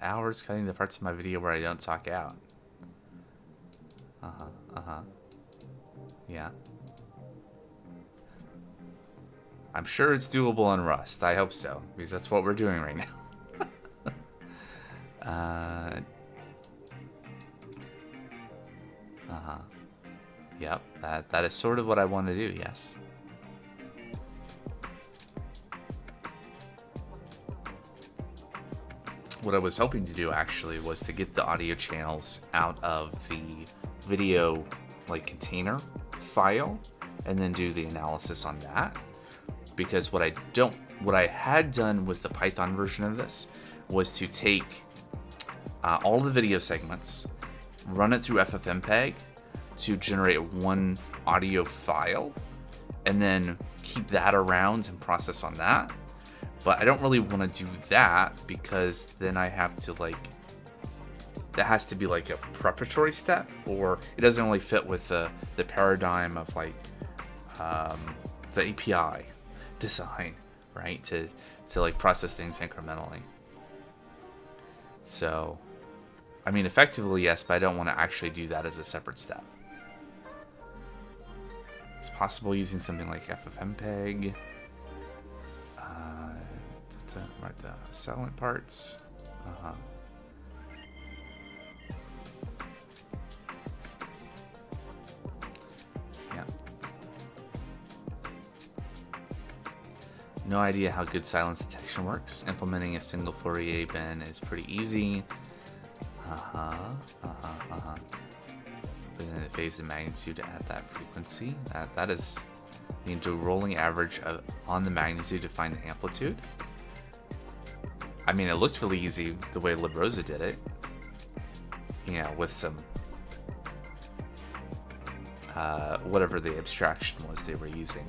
Hours cutting the parts of my video where I don't talk out. Yeah. I'm sure it's doable on Rust. I hope so, because that's what we're doing right now. Yep, that is sort of what I want to do, yes. What I was hoping to do actually was to get the audio channels out of the video like container file and then do the analysis on that, because what I had done with the Python version of this was to take all the video segments, run it through FFmpeg to generate one audio file, and then keep that around and process on that. But I don't really want to do that, because then I have to that has to be like a preparatory step, or it doesn't really fit with the paradigm of the API design, right? To process things incrementally. So, I mean, effectively yes, but I don't want to actually do that as a separate step. It's possible using something like FFmpeg. Right, the silent parts. Yeah. No idea how good silence detection works. Implementing a single Fourier bin is pretty easy. Within the phase and magnitude to add that frequency. That is into rolling average on the magnitude to find the amplitude. I mean, it looks really easy the way Librosa did it. You know, with some whatever the abstraction was they were using.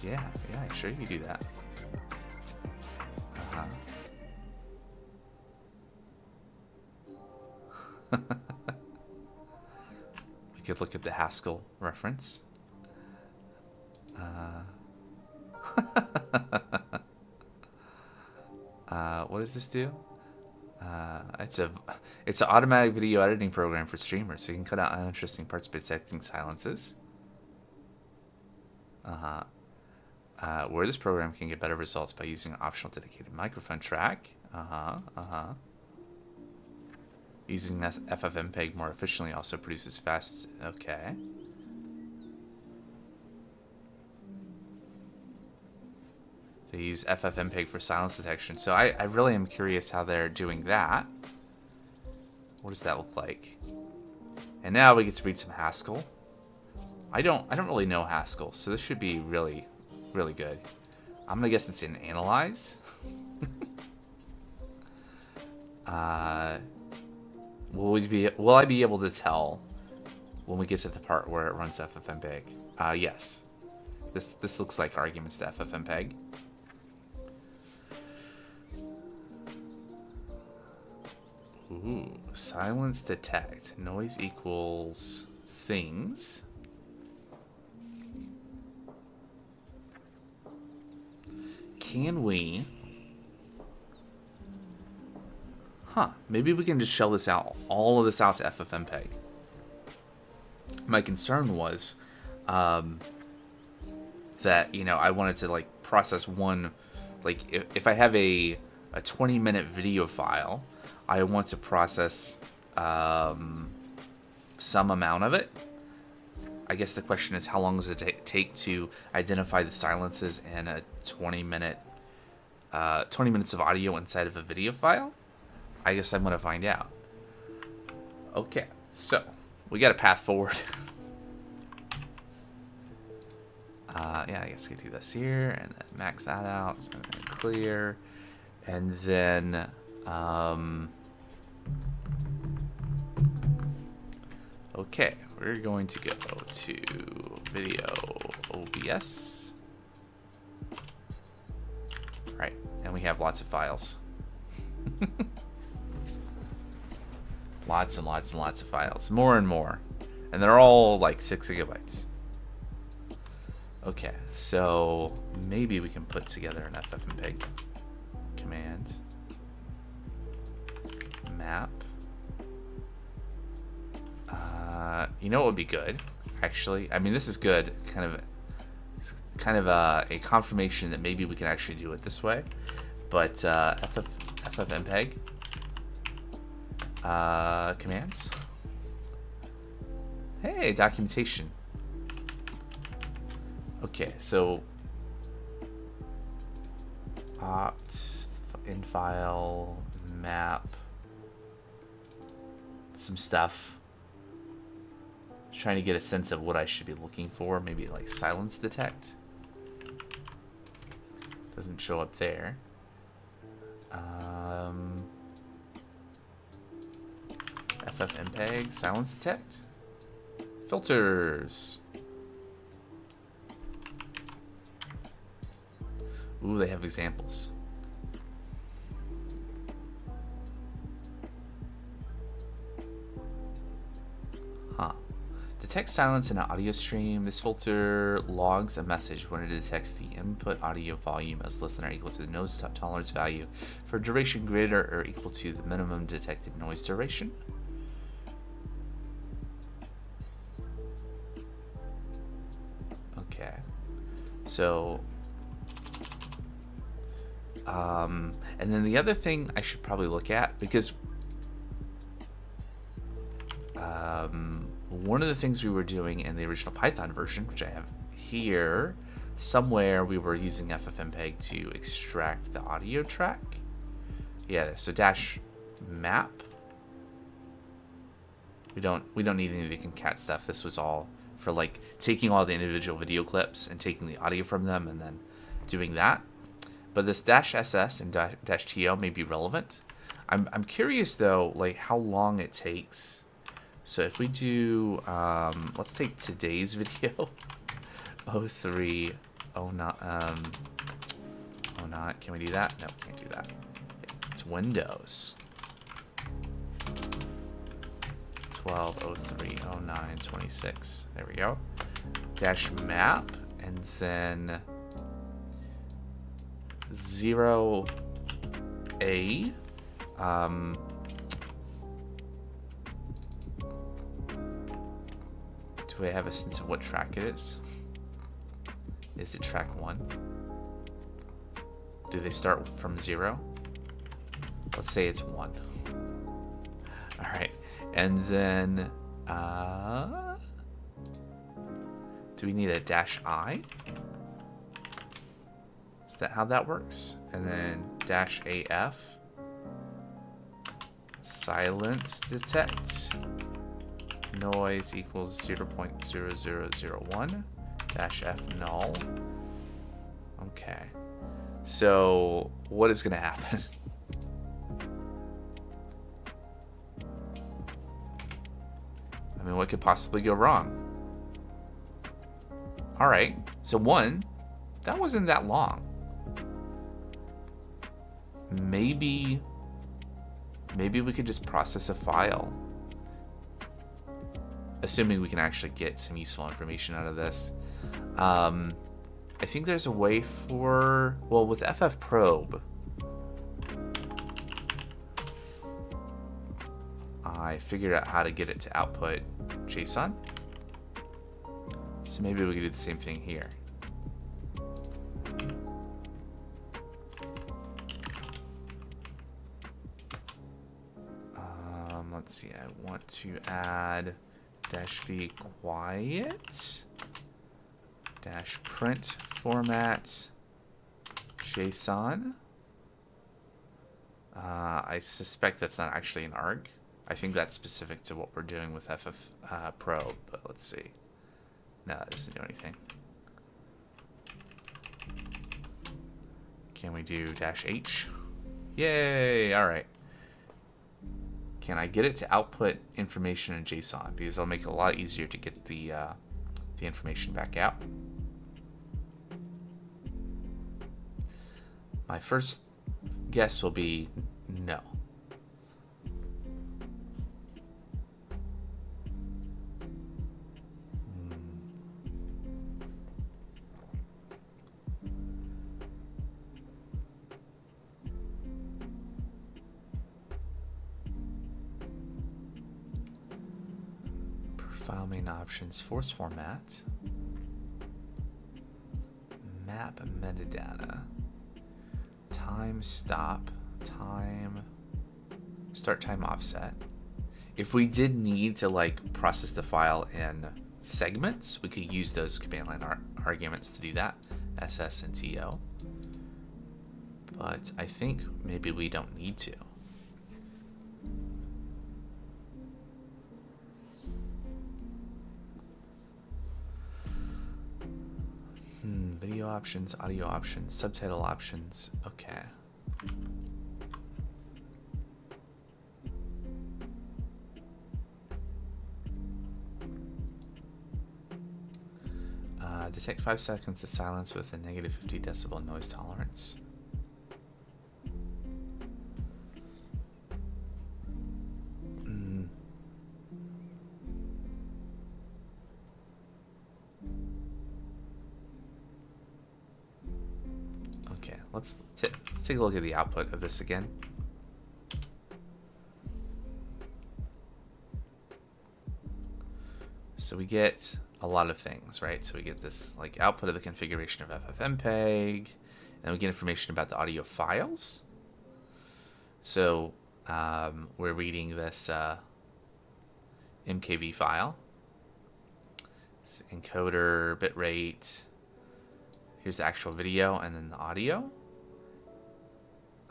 Yeah, sure you can do that. We could look at the Haskell reference. What does this do? It's an automatic video editing program for streamers, so you can cut out uninteresting parts by detecting silences. Where this program can get better results by using an optional dedicated microphone track. Using FFmpeg more efficiently also produces fast. Okay. They use FFmpeg for silence detection. So I really am curious how they're doing that. What does that look like? And now we get to read some Haskell. I don't really know Haskell, so this should be really, really good. I'm gonna guess it's in analyze. Will I be able to tell when we get to the part where it runs FFmpeg? Yes. This looks like arguments to FFmpeg. Ooh, silence detect. Noise equals things. Can we... Maybe we can just shell this out, all of this out to FFmpeg. My concern was that, you know, I wanted to like process one, like if I have a 20-minute video file, I want to process some amount of it. I guess the question is, how long does it take to identify the silences in a 20 minutes of audio inside of a video file? I guess I'm going to find out. Okay, so we got a path forward. Yeah, I guess we can do this here and then max that out. So clear. And then okay, we're going to go to video OBS. Right, and we have lots of files. Lots and lots and lots of files. More and more. And they're all like 6 gigabytes. Okay, so maybe we can put together an FFmpeg command. Map. You know what would be good, actually? I mean, this is good. Kind of a confirmation that maybe we can actually do it this way. But FFmpeg commands. Hey, documentation. Okay, so opt in file map some stuff. Trying to get a sense of what I should be looking for. Maybe like silence detect. Doesn't show up there. FFmpeg silence detect. Filters. Ooh, they have examples. Detect silence in an audio stream. This filter logs a message when it detects the input audio volume as less than or equal to the noise tolerance value for duration greater or equal to the minimum detected noise duration. Okay. So, and then the other thing I should probably look at, because one of the things we were doing in the original Python version, which I have here, somewhere we were using FFmpeg to extract the audio track. Yeah, so dash map. We don't need any of the concat stuff. This was all for like taking all the individual video clips and taking the audio from them and then doing that. But this dash SS and dash TO may be relevant. I'm curious though, like how long it takes. So if we do, let's take today's video, 03, 09, can we do that? No, can't do that. It's Windows. 12/03/09/26. There we go. Dash map, and then 0A. Do I have a sense of what track it is? Is it track 1? Do they start from 0? let's say it's 1. All right, and then do we need a -I? Is that how that works? And then -AF, silence detect, noise equals 0.0001, -F null. Okay, so what is going to happen? I mean, what could possibly go wrong? All right, so 1, that wasn't that long. Maybe we could just process a file, assuming we can actually get some useful information out of this. I think there's a way for, well, with ffprobe, I figured out how to get it to output JSON. So maybe we could do the same thing here. Let's see, I want to add -v quiet -print format JSON. I suspect that's not actually an arg. I think that's specific to what we're doing with ffprobe, but let's see. No, that doesn't do anything. Can we do -h? Yay! All right. Can I get it to output information in JSON? Because it'll make it a lot easier to get the information back out. My first guess will be no. File main options, force format, map metadata, time stop, start time offset. If we did need to like process the file in segments, we could use those command line arguments to do that, ss and to. But I think maybe we don't need to. Video options, audio options, subtitle options. Okay. Detect 5 seconds of silence with a -50 decibel noise tolerance. Okay, let's take a look at the output of this again. So we get a lot of things, right? So we get this like output of the configuration of FFmpeg, and we get information about the audio files. So we're reading this MKV file. It's encoder, bitrate. Here's the actual video and then the audio.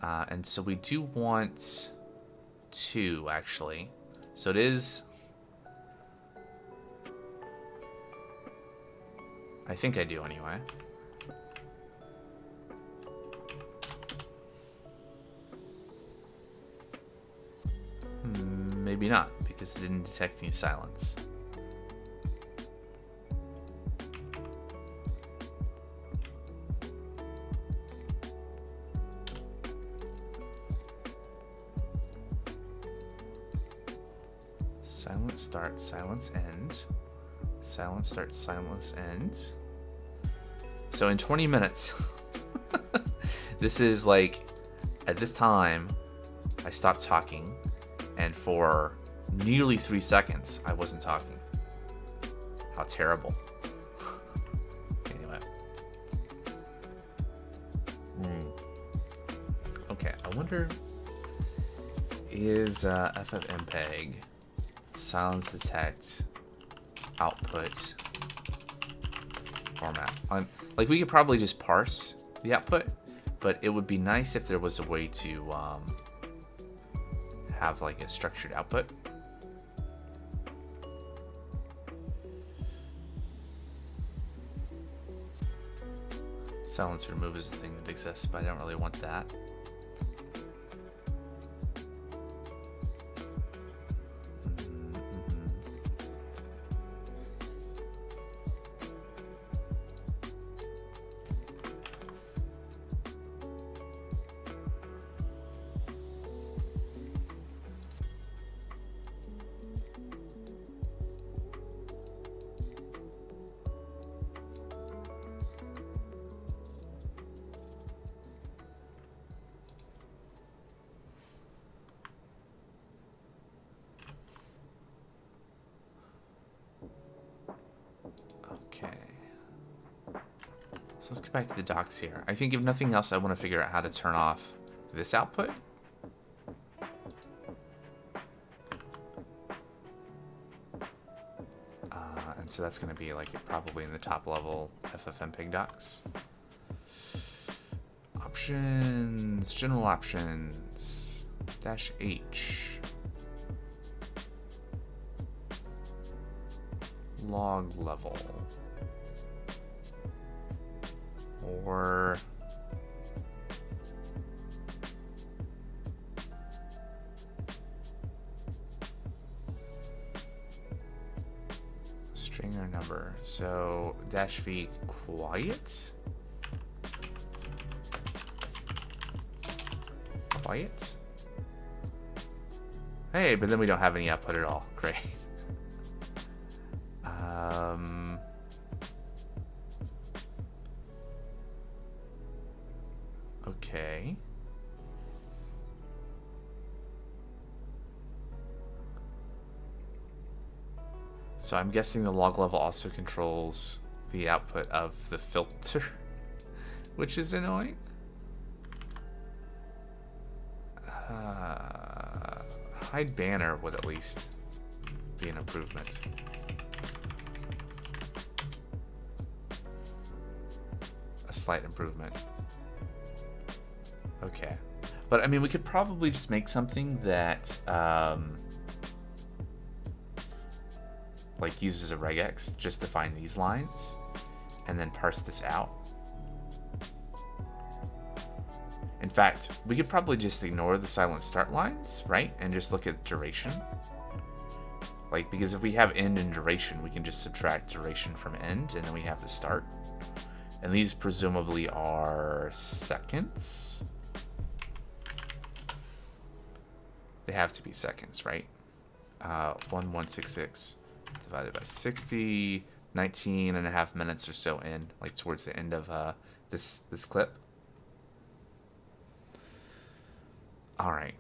And so we do want 2 actually. So it is, I think I do anyway. Maybe not, because it didn't detect any silence. Silence start, silence end. Silence start, silence end. So in 20 minutes, this is like, at this time, I stopped talking, and for nearly 3 seconds, I wasn't talking. How terrible. Anyway. Okay, I wonder is ffmpeg silence detect output format. Like we could probably just parse the output, but it would be nice if there was a way to have like a structured output. Silence remove is a thing that exists, but I don't really want that. So let's get back to the docs here. I think if nothing else, I want to figure out how to turn off this output. And so that's going to be like probably in the top level ffmpeg docs. Options, general options, -H. Log level. Or string or number. So -V quiet. Quiet. Hey, but then we don't have any output at all. Great. Okay. So I'm guessing the log level also controls the output of the filter, which is annoying. Hide banner would at least be an improvement. A slight improvement. Okay. But I mean, we could probably just make something that like uses a regex just to find these lines and then parse this out. In fact, we could probably just ignore the silent start lines, right? And just look at duration. Like, because if we have end and duration, we can just subtract duration from end, and then we have the start. And these presumably are seconds. They have to be seconds, right? 1166 divided by 60, 19 and a half minutes or so in, like towards the end of this clip. All right.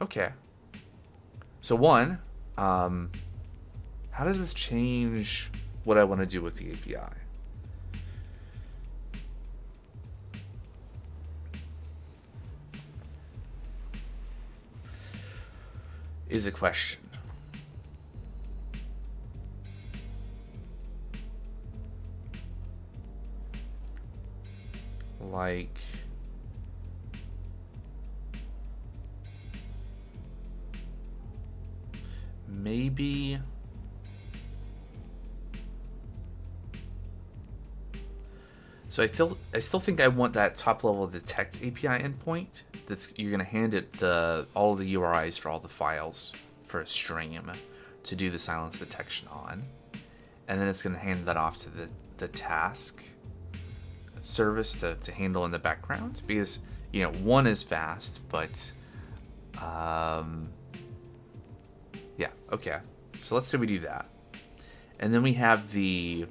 Okay. So one, how does this change what I want to do with the API? Is a question. Like, maybe so I still think I want that top level detect API endpoint. That's you're gonna hand it all of the URIs for all the files for a stream to do the silence detection on, and then it's gonna hand that off to the task service to handle in the background, because you know one is fast, but yeah, okay. So let's say we do that, and then we have the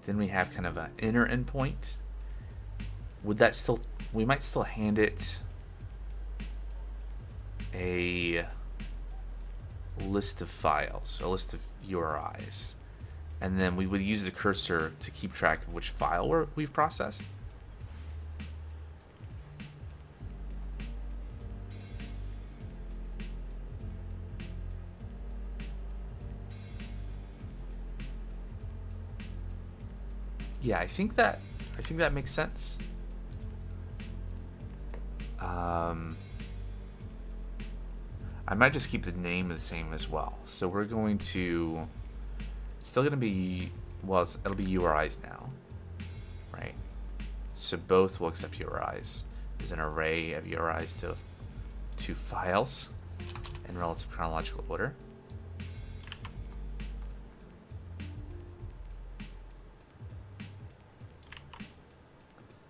then we have kind of an inner endpoint. Would that still, we might still hand it a list of files, a list of URIs. and then we would use the cursor to keep track of which file we've processed. Yeah, I think that makes sense. I might just keep the name the same as well. So we're going to, it's still going to be, well, it'll be URIs now, right? So both will accept URIs. There's an array of URIs to files in relative chronological order.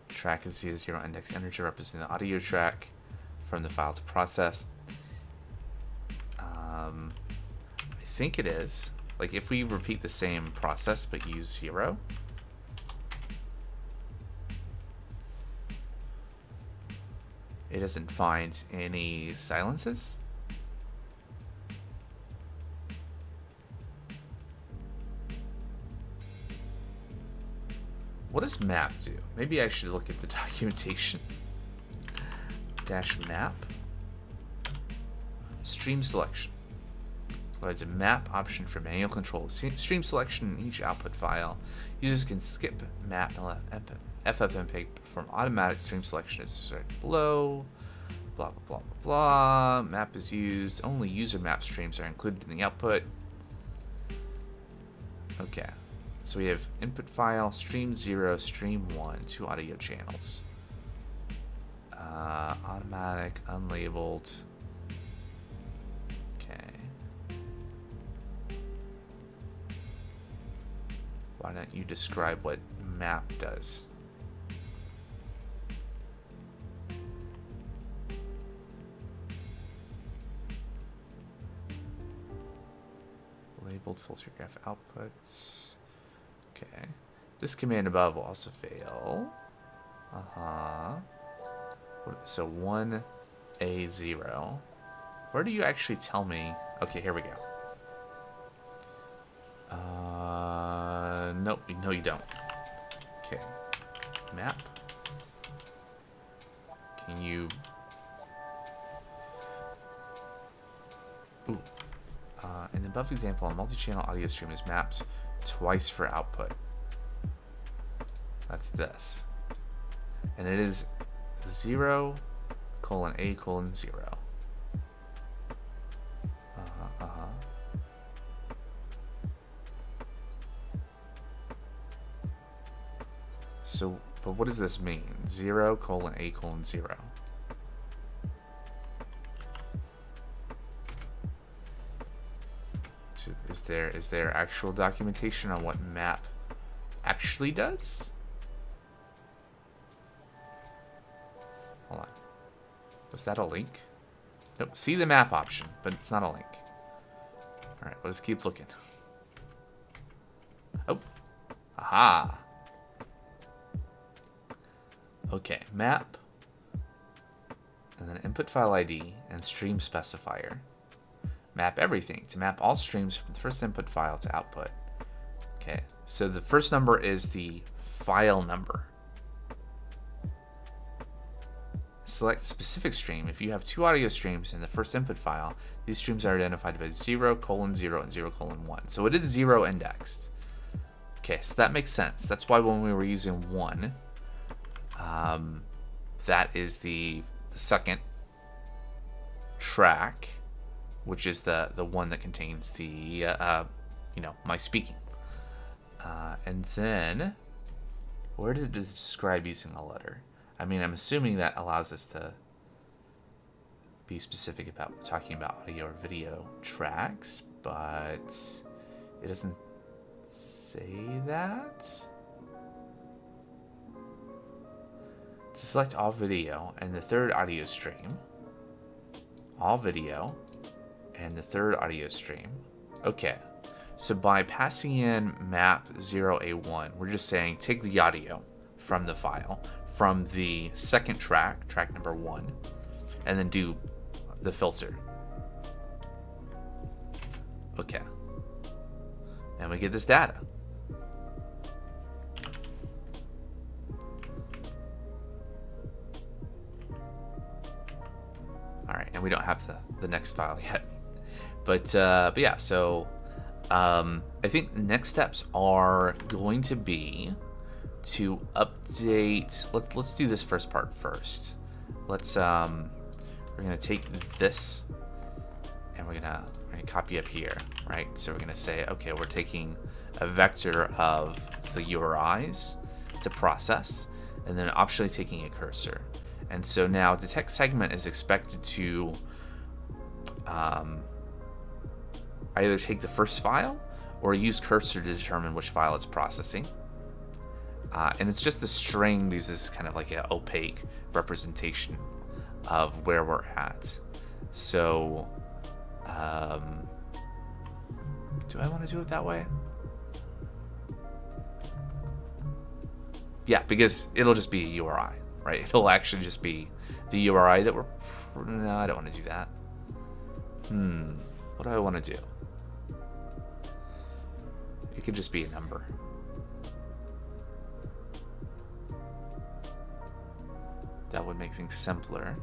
Track is the 0 index integer representing the audio track from the file to process. I think it is. Like if we repeat the same process but use 0, it doesn't find any silences. What does map do? Maybe I should look at the documentation. -map. Stream selection. Provides a map option for manual control. Stream selection in each output file. Users can skip map and FFmpeg perform automatic stream selection as described below. Blah, blah, blah, blah, blah. Map is used. Only user map streams are included in the output. Okay. So we have input file, stream 0, stream 1, 2 audio channels. Automatic, unlabeled. Okay. Why don't you describe what map does? Labeled filter graph outputs. Okay. This command above will also fail. So 1A0. Where do you actually tell me? Okay, here we go. Nope. No, you don't. Okay. Map. Can you... Ooh. In the above example, a multi-channel audio stream is mapped twice for output. That's this. And it is 0:A:0. So, but what does this mean? 0:A:0. Is there actual documentation on what map actually does? Hold on. Was that a link? Nope. See the map option, but it's not a link. Alright, let's keep looking. Oh. Aha. Okay, map. And then input file ID and stream specifier. Map everything to map all streams from the first input file to output. Okay, so the first number is the file number. Select specific stream. If you have two audio streams in the first input file, these streams are identified by 0:0 and 0:1. So it is 0 indexed. Okay, so that makes sense. That's why when we were using 1, that is the second track, which is the one that contains the my speaking. And then where did it describe using a letter? I mean, I'm assuming that allows us to be specific about talking about audio or video tracks, but it doesn't say that. To select all video and the third audio stream. All video and the third audio stream. Okay, so by passing in map 0:A:1, we're just saying take the audio from the file, from the second track, track number 1, and then do the filter. Okay. And we get this data. we don't have the next file yet. But yeah, so I think the next steps are going to be to update. Let's do this first part first. Let's we're gonna take this and we're gonna copy up here, right? So we're gonna say, okay, we're taking a vector of the URIs to process, and then optionally taking a cursor. And so now detect segment is expected to either take the first file or use cursor to determine which file it's processing. And it's just a string because this is kind of like an opaque representation of where we're at. So do I want to do it that way? Yeah, because it'll just be a URI, right? It'll actually just be the URI that we're... No, I don't want to do that. What do I want to do? It could just be a number. That would make things simpler.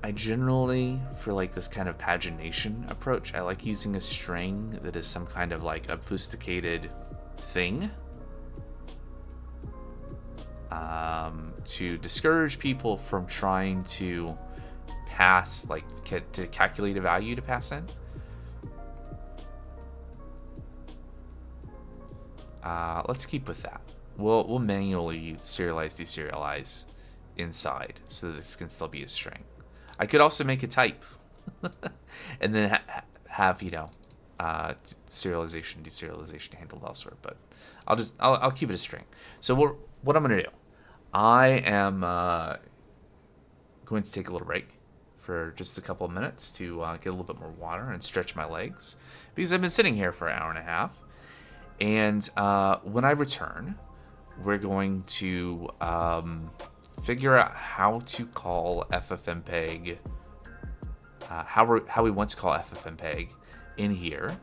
I generally, for like this kind of pagination approach, I like using a string that is some kind of like obfuscated thing to discourage people from trying to pass, like to calculate a value to pass in. Let's keep with that. We'll manually serialize, deserialize inside so that this can still be a string. I could also make a type and then have, you know, serialization, deserialization handled elsewhere, but I'll keep it a string. So what I'm going to do, I am going to take a little break for just a couple of minutes to get a little bit more water and stretch my legs because I've been sitting here for an hour and a half. And when I return, we're going to figure out how to call ffmpeg, how we want to call ffmpeg in here,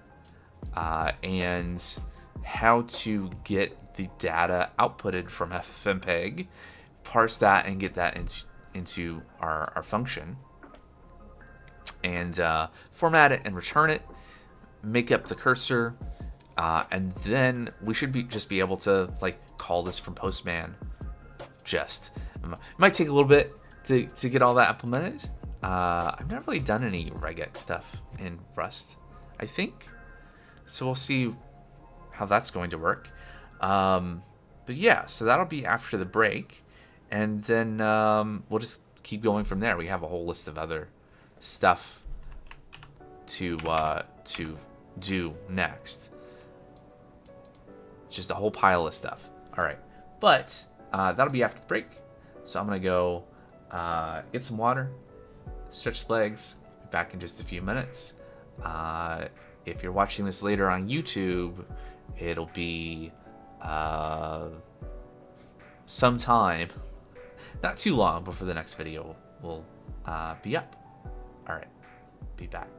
and how to get the data outputted from ffmpeg, parse that and get that into our function, and format it and return it, make up the cursor, and then we should just be able to like call this from Postman. It might take a little bit to get all that implemented. I've not really done any regex stuff in Rust, I think, so we'll see how that's going to work. But yeah, so that'll be after the break, and then we'll just keep going from there. We have a whole list of other stuff to do next. Just a whole pile of stuff. All right, but that'll be after the break. So I'm gonna go get some water, stretch the legs. Be back in just a few minutes. If you're watching this later on YouTube, it'll be sometime, not too long before the next video will be up. All right, be back.